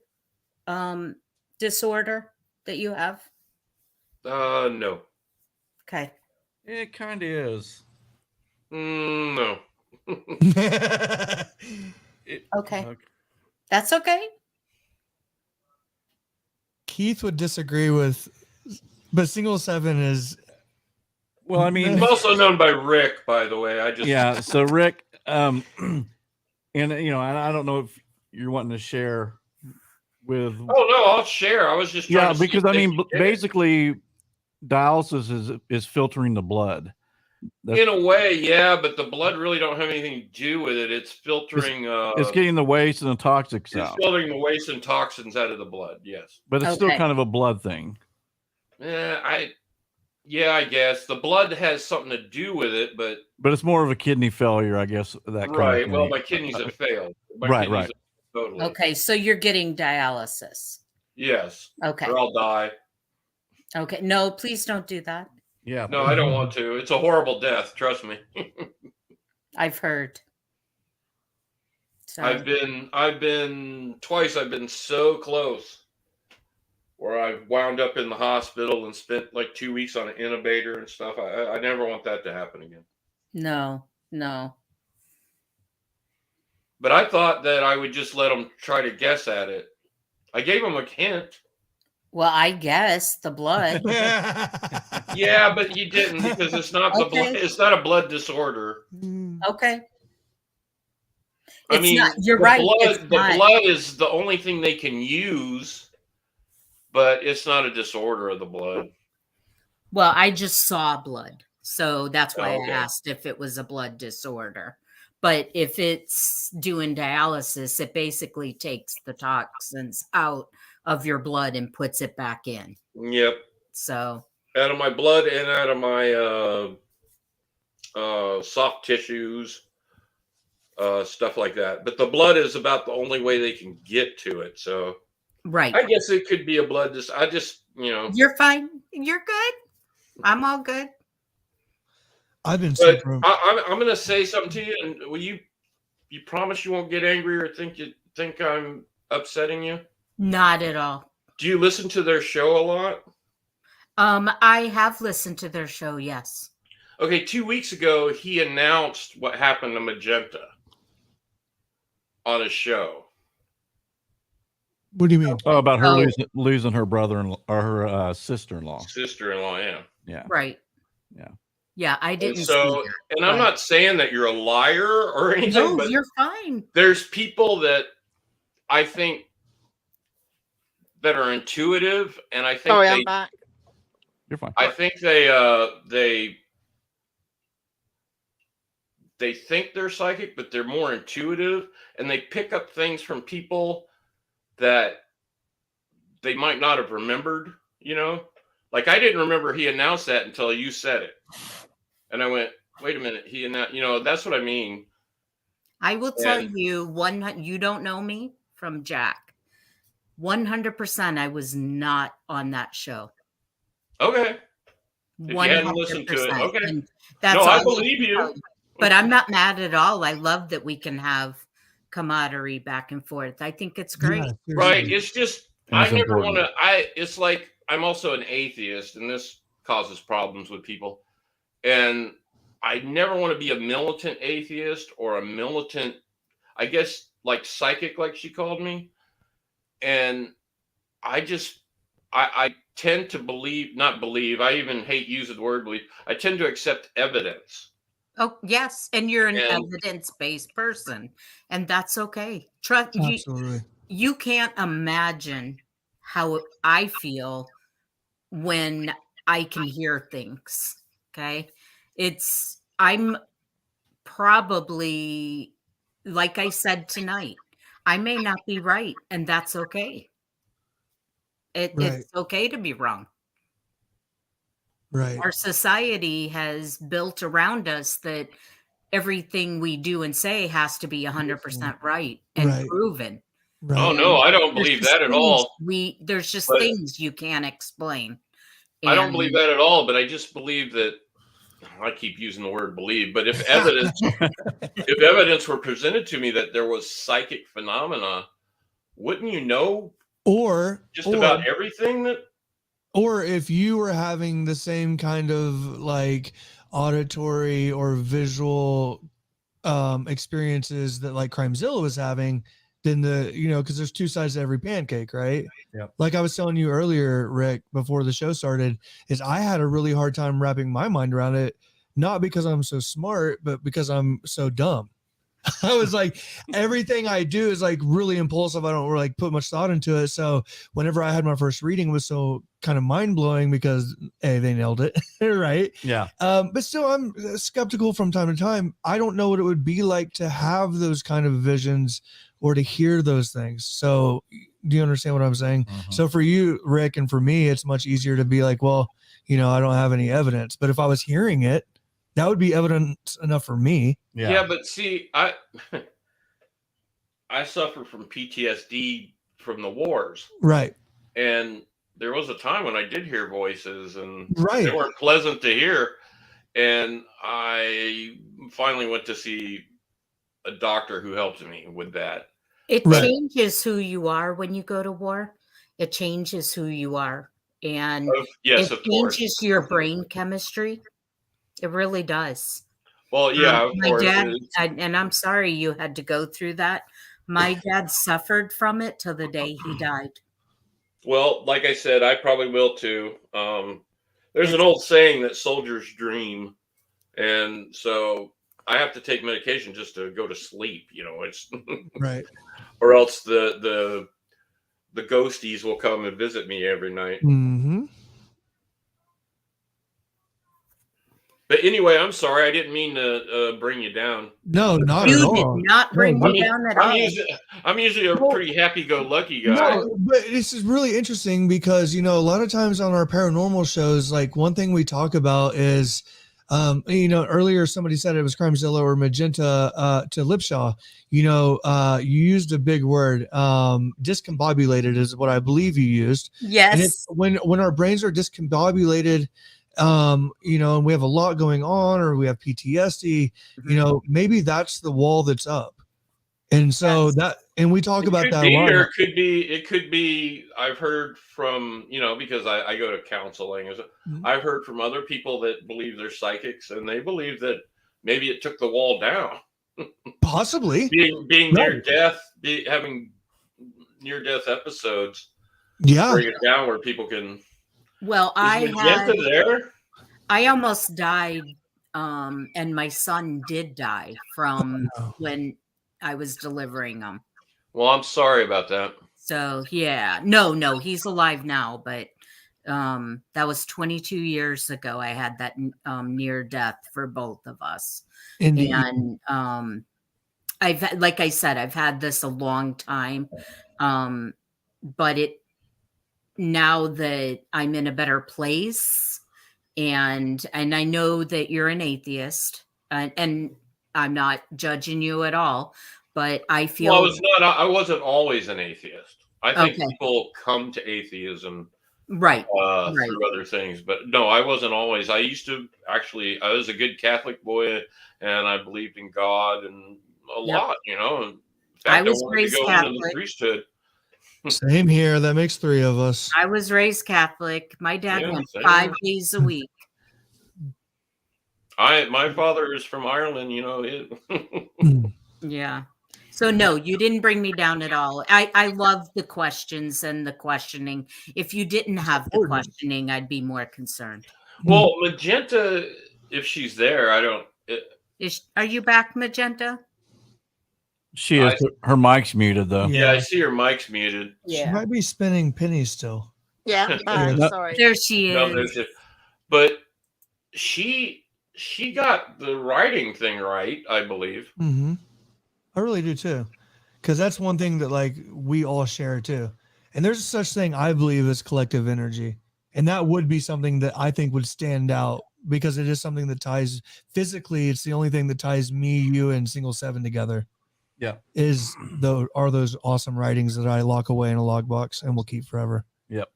disorder that you have? No. Okay. It kind of is. No. Okay. That's okay. Keith would disagree with, but single seven is. Well, I mean, I'm also known by Rick, by the way. Yeah. So Rick, and you know, I don't know if you're wanting to share with. Oh no, I'll share. I was just trying to because I mean, basically, dialysis is filtering the blood. In a way, yeah, but the blood really don't have anything to do with it. It's filtering. It's getting the waste and the toxics out. It's filtering the waste and toxins out of the blood. Yes, but it's still kind of a blood thing. I guess the blood has something to do with it, but it's more of a kidney failure, I guess. That right. Kind of Well, my kidneys have failed. Right. Totally. Okay, so you're getting dialysis. Yes. Okay. Or I'll die. Okay. No, please don't do that. Yeah. No, I don't want to. It's a horrible death. Trust me. I've heard. So. I've been twice. I've been so close where I've wound up in the hospital and spent like 2 weeks on an intubator and stuff. I never want that to happen again. No. But I thought that I would just let them try to guess at it. I gave them a hint. Well, I guess the blood. Yeah, but you didn't because it's not the blood. It's not a blood disorder. Okay. I mean, you're right. The blood is the only thing they can use, but it's not a disorder of the blood. Well, I just saw blood, so that's why I asked if it was a blood disorder. But if it's doing dialysis, it basically takes the toxins out of your blood and puts it back in. Yep. So out of my blood and out of my soft tissues, stuff like that. But the blood is about the only way they can get to it. So right. I guess it could be a blood. I just, You're fine. You're good. I'm all good. I've been But super. I'm going to say something to you, and will you promise you won't get angry or think I'm upsetting you? Not at all. Do you listen to their show a lot? I have listened to their show. Yes. Okay, 2 weeks ago, he announced what happened to Magenta on his show. What do you mean? Oh, about her Oh. losing her brother-in-law or her sister-in-law. Sister-in-law, yeah. Yeah. Right. Yeah. Yeah, I And didn't see so, that. and I'm but- not saying that you're a liar or anything, No, but you're fine. there's people that I think that are intuitive, and I think Sorry, I'm back. You're fine. I think they think they're psychic, but they're more intuitive, and they pick up things from people that they might not have remembered, you know? Like, I didn't remember he announced that until you said it. And I went, wait a minute, he announced, you know, that's what I mean. I will tell And- you, you don't know me from Jack. 100% I was not on that show. Okay. If you hadn't listened to it, 100%. okay. And that's No, all I can believe you. tell But I'm not mad at all. I love that we can have camaraderie back and forth. I think it's great. Yeah, Right. seriously. It's just, And I it's never important. want to, it's like, I'm also an atheist, and this causes problems with people. And I never want to be a militant atheist or a militant, I guess, like psychic, like she called me. And I just, I tend to I even hate using the word believe. I tend to accept evidence. Oh, yes. And you're an And- evidence-based person. And that's okay. Trust you. Absolutely. You can't imagine how I feel when I can hear things. Okay. I'm probably, like I said tonight, I may not be right, and that's okay. Right. It's okay to be wrong. Right. Our society has built around us that everything we do and say has to be 100% right and Right. proven. Right. Oh, no, I don't There's believe just that at things all. There's just But- things you can't explain. I don't And- believe that at all, but I just believe that, I keep using the word believe, but if evidence were presented to me that there was psychic phenomena, wouldn't you know Or just about everything that? or if you were having the same kind of like auditory or visual experiences that like Crimezilla was having, then because there's two sides to every pancake, right? Yep. Like I was telling you earlier, Rick, before the show started, is I had a really hard time wrapping my mind around it, not because I'm so smart, but because I'm so dumb. I was like, everything I do is like really impulsive. I don't really like put much thought into it. So whenever I had my first reading, it was so kind of mind blowing because they nailed it, right? Yeah. But still, I'm skeptical from time to time. I don't know what it would be like to have those kind of visions or to hear those things. So do you understand what I'm saying? Mhm. So for you, Rick, and for me, it's much easier to be like, well, I don't have any evidence. But if I was hearing it, that would be evidence enough for me. Yeah, but see, I suffer from PTSD from the wars, Right. and there was a time when I did hear voices, and Right. they weren't pleasant to hear. And I finally went to see a doctor who helped me with that. It Right. changes who you are when you go to war. It changes who you are. And Yes, it of course. changes your brain chemistry. It really does. Well, yeah, of My course. dad, it is. and I'm sorry you had to go through that. My dad suffered from it till the day he died. Well, like I said, I probably will too. There's an old saying that soldiers dream, and so I have to take medication just to go to sleep. It's Right. or else the ghosties will come and visit me every night. Mm-hmm. But anyway, I'm sorry, I didn't mean to bring you down. No, not You at did all. not bring No, me down at all. I'm usually a Well, pretty happy-go-lucky guy. No, but this is really interesting because a lot of times on our paranormal shows, like one thing we talk about is, earlier somebody said it was Crimezilla or Magenta to Lipshaw. You used a big word, discombobulated is what I believe you used. And it's Yes. when our brains are discombobulated, and we have a lot going on, or we have PTSD, maybe that's the wall that's up. And so Yes. And we talk about that a lot. Or it could be, I've heard from, because I go to counseling. I've heard from other people that believe they're psychics, and they believe that maybe it took the wall down. Possibly. Being near death, having near death episodes. Yeah. Bring it down where people can. Well, I almost died, and my son did die from when I was delivering him. Well, I'm sorry about that. So yeah, no, he's alive now, but that was 22 years ago. I had that near death for both of us. Indeed. And like I said, I've had this a long time, but now that I'm in a better place, and I know that you're an atheist, and I'm not judging you at all, but I feel I wasn't always an atheist. I think people come to atheism right through other things, but no, I wasn't always. I was a good Catholic boy, and I believed in God and a lot, In fact, I was wanted raised to go Catholic. into the priesthood. Same here. That makes 3 of us. I was raised Catholic. My dad went 5 days a week. My father is from Ireland, Yeah. So no, you didn't bring me down at all. I love the questions and the questioning. If you didn't have the questioning, I'd be more concerned. Well, Magenta, if she's there, I don't. Are you back, Magenta? She is. Her mic's muted, though. Yeah, I see her mic's muted. She might be spinning pennies still. Yeah, sorry. There she is. No, but she got the writing thing right, I believe. Mm-hmm. I really do too, because that's one thing that we all share too. And there's such thing I believe as collective energy, and that would be something that I think would stand out because it is something that ties physically. It's the only thing that ties me, you, and Single 7 together. Yeah, are those awesome writings that I lock away in a log box and will keep forever. Yep.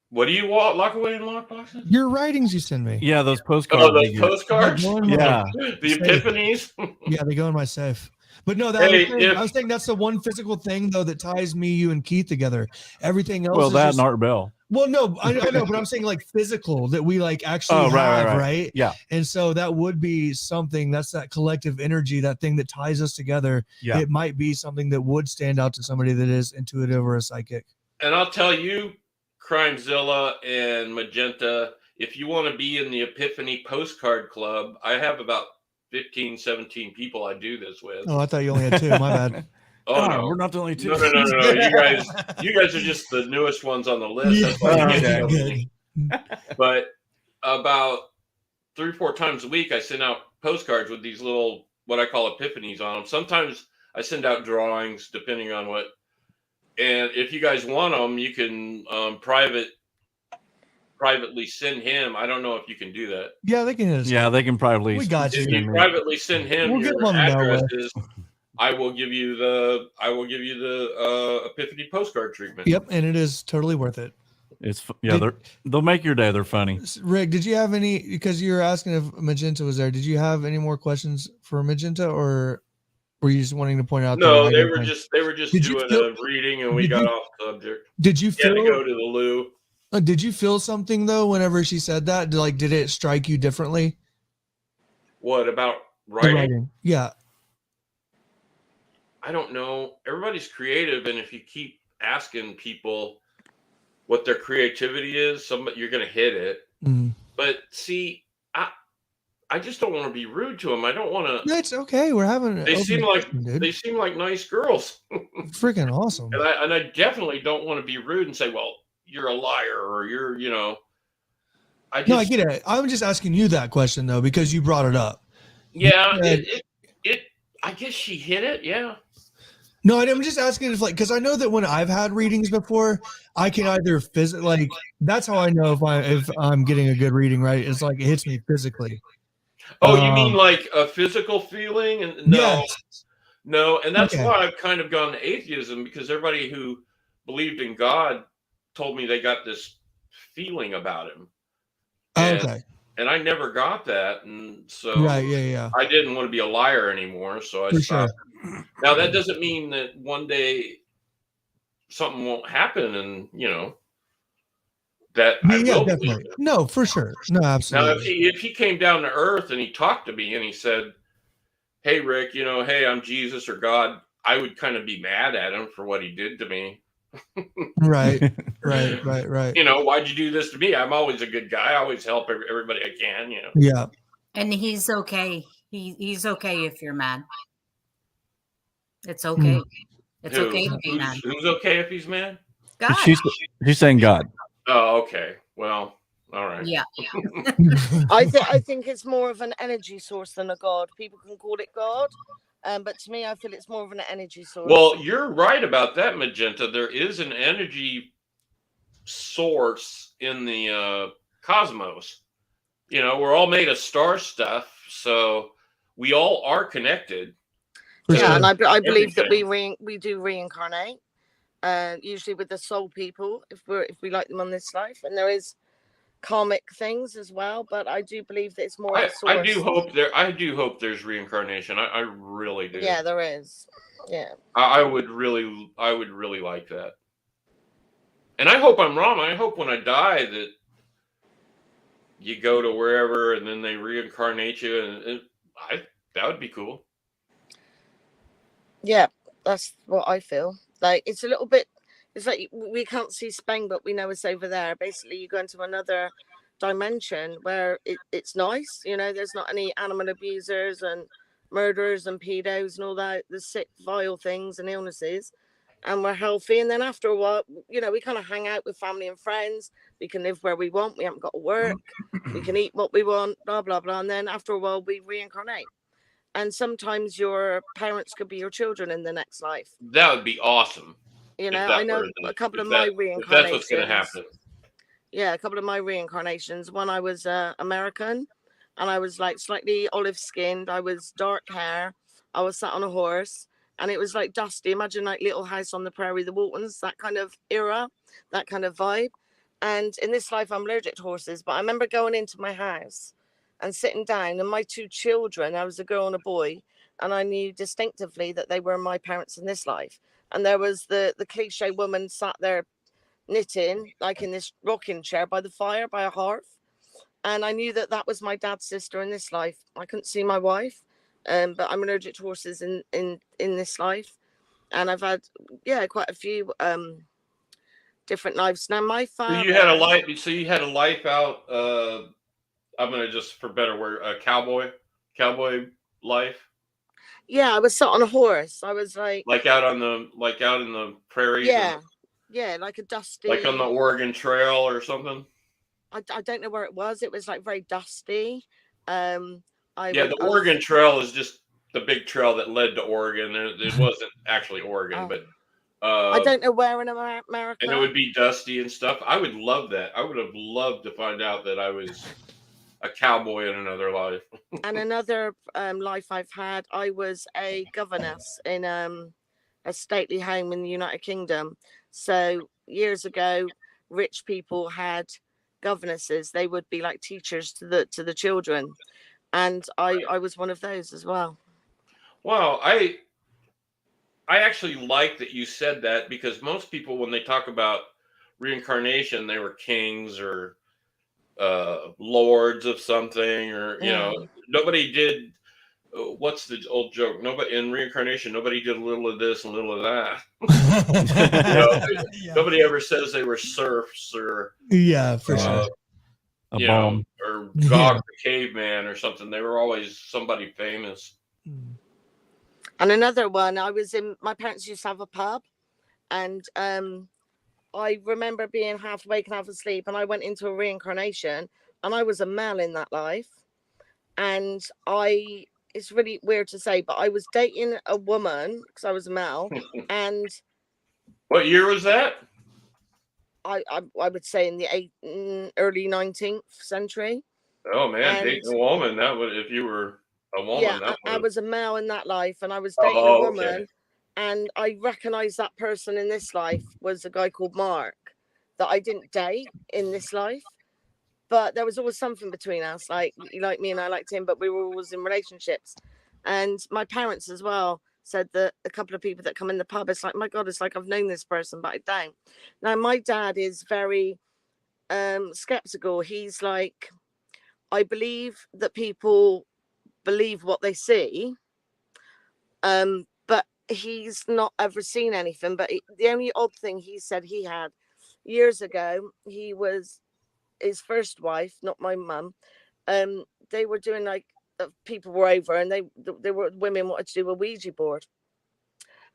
What do you lock away in lock boxes? Your writings you send me. Yeah, those postcards. Oh, those postcards? Yeah. The epiphanies? Yeah, they go in my safe. But no, I was saying that's the one physical thing though that ties me, you, and Keith together. Everything else. Well, and Art Bell. Well, no, I know, but I'm saying physical that we actually have, right? Yeah. And so that would be something that's that collective energy, that thing that ties us together. Yeah. It might be something that would stand out to somebody that is intuitive or a psychic. And I'll tell you, Crimezilla and Magenta, if you want to be in the Epiphany Postcard Club, I have about 15, 17 people I do this with. Oh, I thought you only had 2. My bad. Oh, no. We're not the only 2. No. You guys are just the newest ones on the list. That's why But about 3 or 4 times a week, I send out postcards with these little, what I call epiphanies on them. Sometimes I send out drawings, depending on what. And if you guys want them, you can privately send him. I don't know if you can do that. Yeah, they can. Yeah, they can privately. We got you. If you privately send him your addresses, I will give you the Epiphany postcard treatment. Yep, and it is totally worth it. They'll make your day. They're funny. Rick, did you have any? Because you were asking if Magenta was there. Did you have any more questions for Magenta, or were you just wanting to point out? No, they were just doing a reading, and we got off subject. Did you feel to go to the loo? Did you feel something though whenever she said that? Did it strike you differently? What about writing? Yeah. I don't know. Everybody's creative, and if you keep asking people what their creativity is, you're going to hit it. Mm-hmm. But see, I just don't want to be rude to them. I don't want to. It's okay. We're having. They seem like nice girls. Freaking awesome. And I definitely don't want to be rude and say, "Well, you're a liar," or "You're." I get it. I'm just asking you that question though because you brought it up. Yeah, I guess she hit it. Yeah. No, I'm just asking if because I know that when I've had readings before, I can either that's how I know if I'm getting a good reading, right? It's it hits me physically. Oh, you mean like a physical feeling? And no, and that's why I've kind of gone to atheism because everybody who believed in God told me they got this feeling about him. and I never got that, and so Right. Yeah. I didn't want to be a liar anymore, so I For stopped. sure. Now that doesn't mean that one day something won't happen, and that I Yeah, will believe definitely. it. No, for sure. No, Now, absolutely. if he came down to earth and he talked to me and he said, "Hey, Rick, hey, I'm Jesus or God," I would kind of be mad at him for what he did to me. Right. Right. Why'd you do this to me? I'm always a good guy. I always help everybody I can. Yeah. And he's okay. He's okay if you're mad. It's okay. It's okay to be mad. Who's okay if he's mad? God. She's saying God. Oh, okay. Well, all right. Yeah. I think it's more of an energy source than a god. People can call it God, but to me, I feel it's more of an energy source. Well, you're right about that, Magenta. There is an energy source in the cosmos. We're all made of star stuff, so we all are connected. Yeah, and I believe that we do reincarnate, usually with the soul people, if we like them on this life, and there is karmic things as well. But I do believe that it's more. I do hope there's reincarnation. I really do. Yeah, there is. Yeah. I would really like that. And I hope I'm wrong. I hope when I die that you go to wherever and then they reincarnate you, and that would be cool. Yeah, that's what I feel. Like it's a little bit. It's like we can't see Spain, but we know it's over there. Basically, you go into another dimension where it's nice. There's not any animal abusers and murderers and pedos and all that, the sick, vile things and illnesses. And we're healthy. And then after a while, we kind of hang out with family and friends. We can live where we want. We haven't got to work. We can eat what we want, blah, blah, blah. And then after a while, we reincarnate. And sometimes your parents could be your children in the next life. That would be awesome. I know a couple of my reincarnations. That's what's going to happen. Yeah, a couple of my reincarnations. One, I was American, and I was like slightly olive skinned. I was dark hair. I was sat on a horse, and it was like dusty. Imagine like Little House on the Prairie, the Waltons, that kind of era, that kind of vibe. And in this life, I'm allergic to horses. But I remember going into my house and sitting down, and my two children, I was a girl and a boy, and I knew distinctively that they were my parents in this life. And there was the cliche woman sat there knitting, like in this rocking chair by the fire, by a hearth. And I knew that was my dad's sister in this life. I couldn't see my wife, but I'm allergic to horses in this life. And I've had, quite a few different lives. Now, my father... So you had a life out, I'm going to just, for better word, a cowboy life? Yeah, I was sat on a horse. I was like out in the prairies. Yeah, like a dusty, like on the Oregon Trail or something. I don't know where it was. It was like very dusty. The Oregon Trail is just the big trail that led to Oregon. It wasn't actually Oregon, but I don't know where in America. And it would be dusty and stuff. I would love that. I would have loved to find out that I was a cowboy in another life. And another life I've had, I was a governess in a stately home in the United Kingdom. So years ago, rich people had governesses. They would be like teachers to the children, and I was one of those as well. Wow, I actually like that you said that, because most people, when they talk about reincarnation, they were kings or lords of something, or nobody did. What's the old joke? Nobody in reincarnation. Nobody did a little of this and a little of that. Nobody ever says they were serfs or for sure. A bomb or Gog the caveman or something. They were always somebody famous. And another one, my parents used to have a pub, and I remember being half awake and half asleep, and I went into a reincarnation, and I was a male in that life, and it's really weird to say, but I was dating a woman because I was a male. And what year was that? I would say in the early 19th century. Oh man, dating a woman, that would, if you were a woman. Yeah, I was a male in that life, and I was dating a woman. Okay. And I recognized that person in this life was a guy called Mark that I didn't date in this life. but there was always something between us. Like you like me and I liked him, but we were always in relationships. And my parents as well said that a couple of people that come in the pub, it's like, my God, it's like I've known this person, but I don't. Now, my dad is very skeptical. He's like, I believe that people believe what they see, but he's not ever seen anything. But the only odd thing he said he had years ago, he was his first wife, not my mum. They were doing like, people were over, and they were, women wanted to do a Ouija board,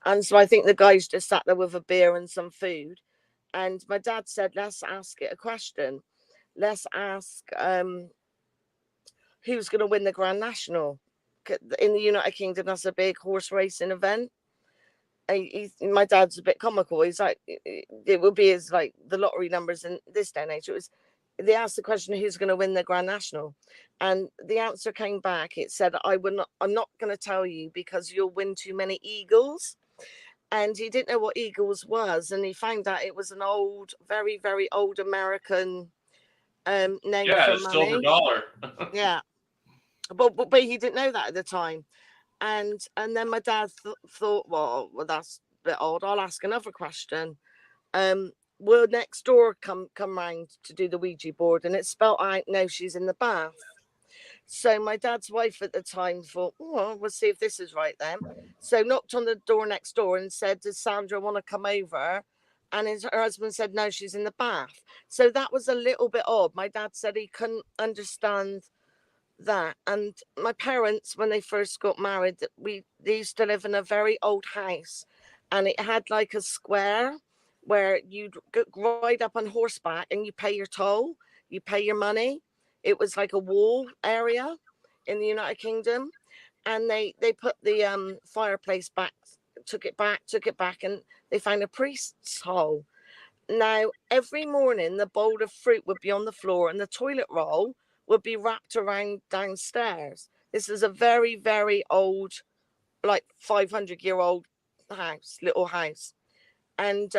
and so I think the guys just sat there with a beer and some food, and my dad said, let's ask it a question. Let's ask who's going to win the Grand National. In the United Kingdom, that's a big horse racing event. My dad's a bit comical. He's like, it would be as like the lottery numbers in this day and age. It was, they asked the question, who's going to win the Grand National, and the answer came back. It said, I'm not going to tell you because you'll win too many eagles. And he didn't know what eagles was, and he found out it was an old, very, very old American name for money. Silver dollar. Yeah, but he didn't know that at the time. And then my dad thought, well, that's a bit odd. I'll ask another question. Will next door come round to do the Ouija board? And it spelt out, no, she's in the bath. So my dad's wife at the time thought, well, we'll see if this is right then. So knocked on the door next door and said, does Sandra want to come over? And her husband said, no, she's in the bath. So that was a little bit odd. My dad said he couldn't understand that. And my parents, when they first got married, they used to live in a very old house, and it had like a square where you'd ride up on horseback and you pay your toll, you pay your money. It was like a wall area in the United Kingdom, and they put the fireplace back, took it back, and they found a priest's hole. Now, every morning the bowl of fruit would be on the floor, and the toilet roll would be wrapped around downstairs. This is a very, very old, like 500-year-old house, little house. And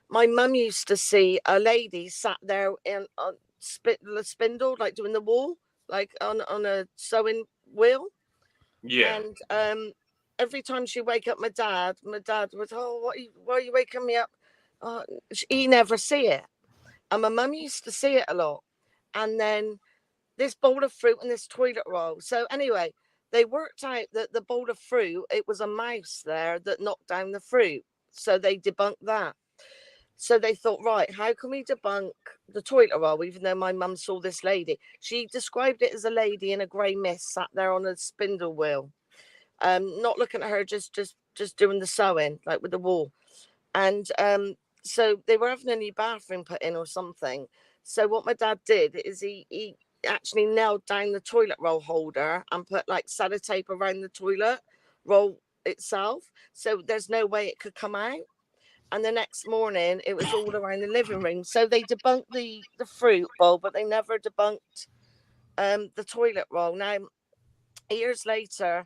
my mum used to see a lady sat there in the spindle, like doing the wool, like on a sewing wheel. Yeah. And every time she wake up my dad would, oh, why are you waking me up? He never see it. And my mum used to see it a lot. And then this bowl of fruit and this toilet roll. So anyway, they worked out that the bowl of fruit, it was a mouse there that knocked down the fruit. So they debunked that. So they thought, right, how can we debunk the toilet roll, even though my mum saw this lady? She described it as a lady in a grey mist sat there on a spindle wheel, not looking at her, just doing the sewing, like with the wool. And so they were having a new bathroom put in or something. So what my dad did is he actually nailed down the toilet roll holder and put like sellotape around the toilet roll itself. So there's no way it could come out. And the next morning, it was all around the living room. So they debunked the fruit bowl, but they never debunked the toilet roll. Now, years later,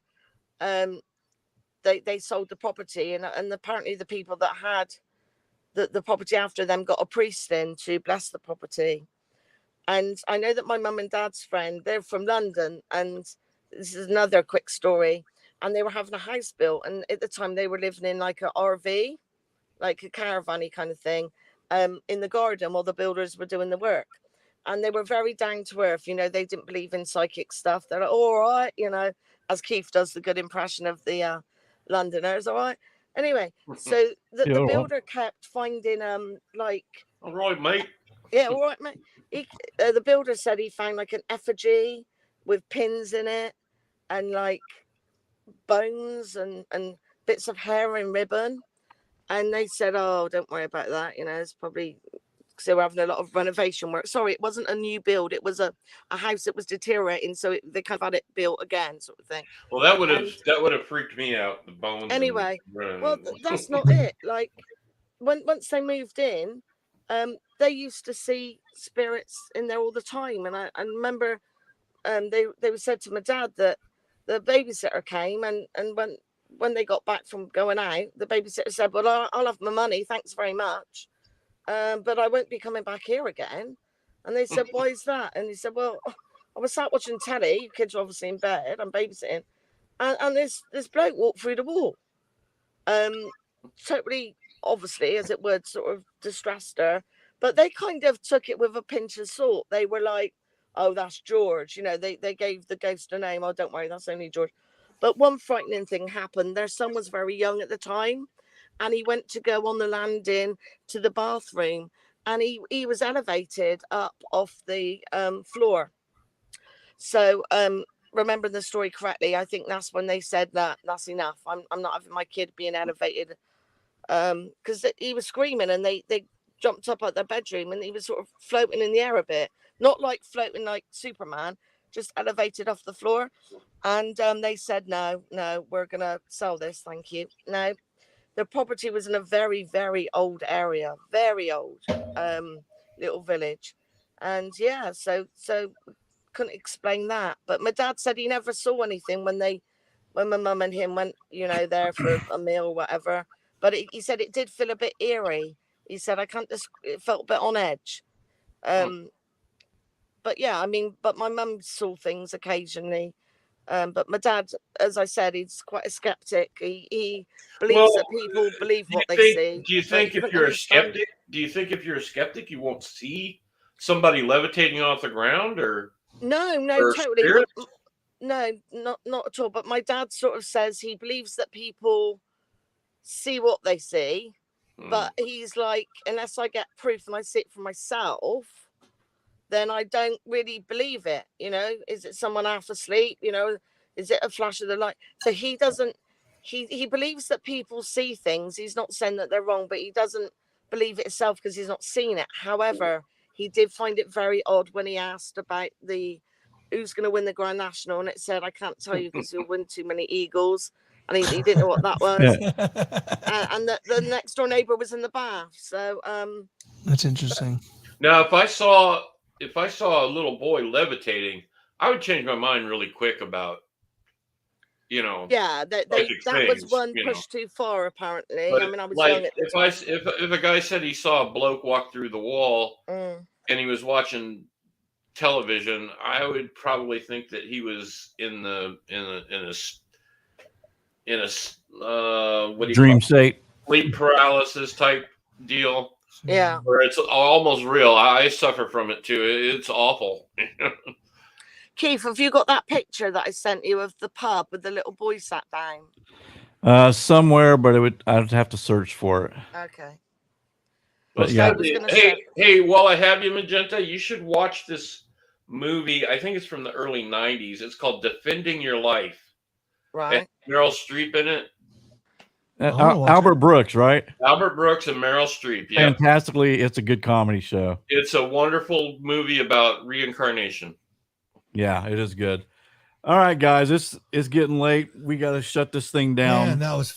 they sold the property, and apparently the people that had the property after them got a priest in to bless the property. And I know that my mum and dad's friend, they're from London, and this is another quick story. And they were having a house built, and at the time they were living in like an RV, like a caravan-y kind of thing, in the garden while the builders were doing the work. And they were very down to earth, you know, they didn't believe in psychic stuff. They're like, all right, you know, as Keith does the good impression of the Londoners, all right. Anyway, so the builder kept finding like, all right, mate. Yeah, all right, mate. The builder said he found like an effigy with pins in it and like bones and bits of hair and ribbon. And they said, oh, don't worry about that. You know, it's probably because they were having a lot of renovation work. Sorry, it wasn't a new build. It was a house that was deteriorating. So they kind of had it built again, sort of thing. Well, that would have freaked me out, the bones. Anyway, well, that's not it. Like, once they moved in, they used to see spirits in there all the time. And I remember they said to my dad that the babysitter came, and when they got back from going out, the babysitter said, well, I'll have my money, thanks very much, but I won't be coming back here again. And they said, why is that? And he said, well, I was sat watching telly. Kids were obviously in bed. I'm babysitting. And this bloke walked through the wall. Totally, obviously, as it would, sort of distressed her. But they kind of took it with a pinch of salt. They were like, oh, that's George. You know, they gave the ghost a name. Oh, don't worry, that's only George. But one frightening thing happened. Their son was very young at the time, and he went to go on the landing to the bathroom, and he was elevated up off the floor. So remembering the story correctly, I think that's when they said that's enough. I'm not having my kid being elevated, because he was screaming, and they jumped up out their bedroom, and he was sort of floating in the air a bit, not like floating like Superman, just elevated off the floor. And they said, no, we're gonna sell this, thank you. No, the property was in a very, very old area, very old little village. And yeah, so couldn't explain that. But my dad said he never saw anything when my mum and him went, you know, there for a meal or whatever. But he said it did feel a bit eerie. He said, it felt a bit on edge. But yeah, I mean, but my mum saw things occasionally. But my dad, as I said, he's quite a skeptic. He believes that people believe what they see. Do you think if you're a skeptic, you won't see somebody levitating off the ground, or no, totally. No, not at all. But my dad sort of says he believes that people see what they see, but he's like, unless I get proof and I see it for myself, then I don't really believe it. You know, is it someone half asleep? You know, is it a flash of the light? So he doesn't. He believes that people see things. He's not saying that they're wrong, but he doesn't believe it himself because he's not seen it. However, he did find it very odd when he asked about who's going to win the Grand National, and it said, I can't tell you because you'll win too many Eagles. And he didn't know what that was. And the next door neighbor was in the bath. So that's interesting. Now, if I saw a little boy levitating, I would change my mind really quick about, you know. Yeah, that was one push too far, apparently. But I mean, I was young at the time. If a guy said he saw a bloke walk through the wall and he was watching television, I would probably think that he was in a what do you dream state, sleep paralysis type deal. Yeah, where it's almost real. I suffer from it too. It's awful. Keith, have you got that picture that I sent you of the pub with the little boy sat down? Somewhere, but I'd have to search for it. Okay. But yeah. Hey, while I have you, Magenta, you should watch this movie. I think it's from the early 90s. It's called Defending Your Life. Right. Meryl Streep in it. Albert Brooks, right? Albert Brooks and Meryl Streep. Yeah. Fantastically, it's a good comedy show. It's a wonderful movie about reincarnation. Yeah, it is good. All right, guys, it's getting late. We got to shut this thing down. Man, that was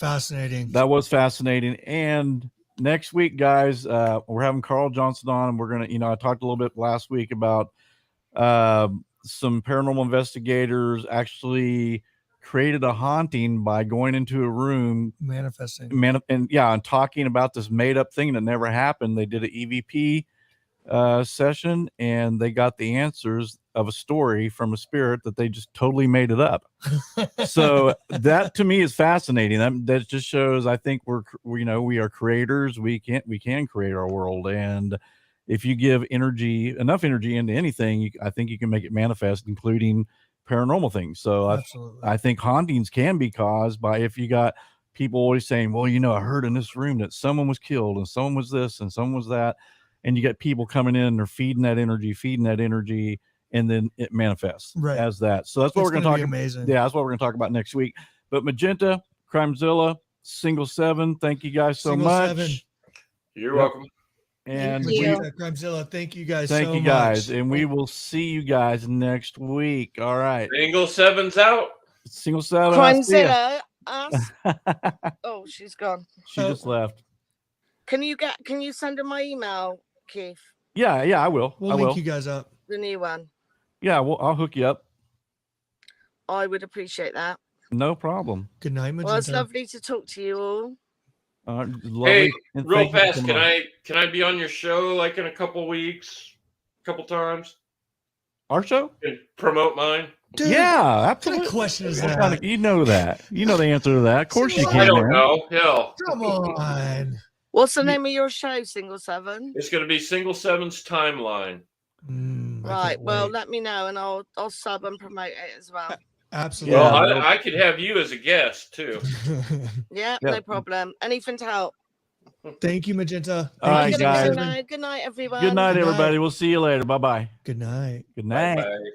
fascinating. And next week, guys, we're having Carl Johnson on, and we're gonna, I talked a little bit last week about some paranormal investigators actually created a haunting by going into a room, manifesting, and talking about this made up thing that never happened. They did an EVP session, and they got the answers of a story from a spirit that they just totally made it up. So that to me is fascinating. That just shows, I think we are creators. We can create our world, and if you give enough energy into anything, I think you can make it manifest, including paranormal things. So I think hauntings can be caused by, if you got people always saying, well, I heard in this room that someone was killed and someone was this and someone was that, and you get people coming in and they're feeding that energy, and then it manifests as that. So that's what we're going to talk about. Amazing. Yeah, that's what we're going to talk about next week. But Magenta, Crimezilla, Single 7, thank you guys so much. 7. You're welcome. And Crimezilla, thank you guys. Thank you guys, and we will see you guys next week. All right. Single 7's out. Single 7. Crimezilla asked. Oh, she's gone. She just left. Can you send her my email, Keith? Yeah, I will. We'll link you guys up. The new one. Yeah, I'll hook you up. I would appreciate that. No problem. Good night, Magenta. Well, it's lovely to talk to you all. Hey, real fast, can I be on your show like in a couple weeks? couple times Our show? and promote mine? Dude, Yeah, what kind absolutely. of question is What that? kind of- you know that. You know the answer to that. Of course you I can. I don't man. know. Hell, Come on. What's the name of your show, Single Seven? it's going to be Single Seven's Timeline. I Right. can't Well, wait. let me know, and I'll sub and promote it as well. Absolutely. Yeah, Well, well- I could have you as a guest too. Yeah, Yeah. no problem. Anything to help. Thank you, Magenta. All Thank right, I'm you, gonna guys. go Seven. now. Good night, everyone. Good night, Good night. everybody. We'll see you later. Bye bye. Good night. Good night. Bye-bye.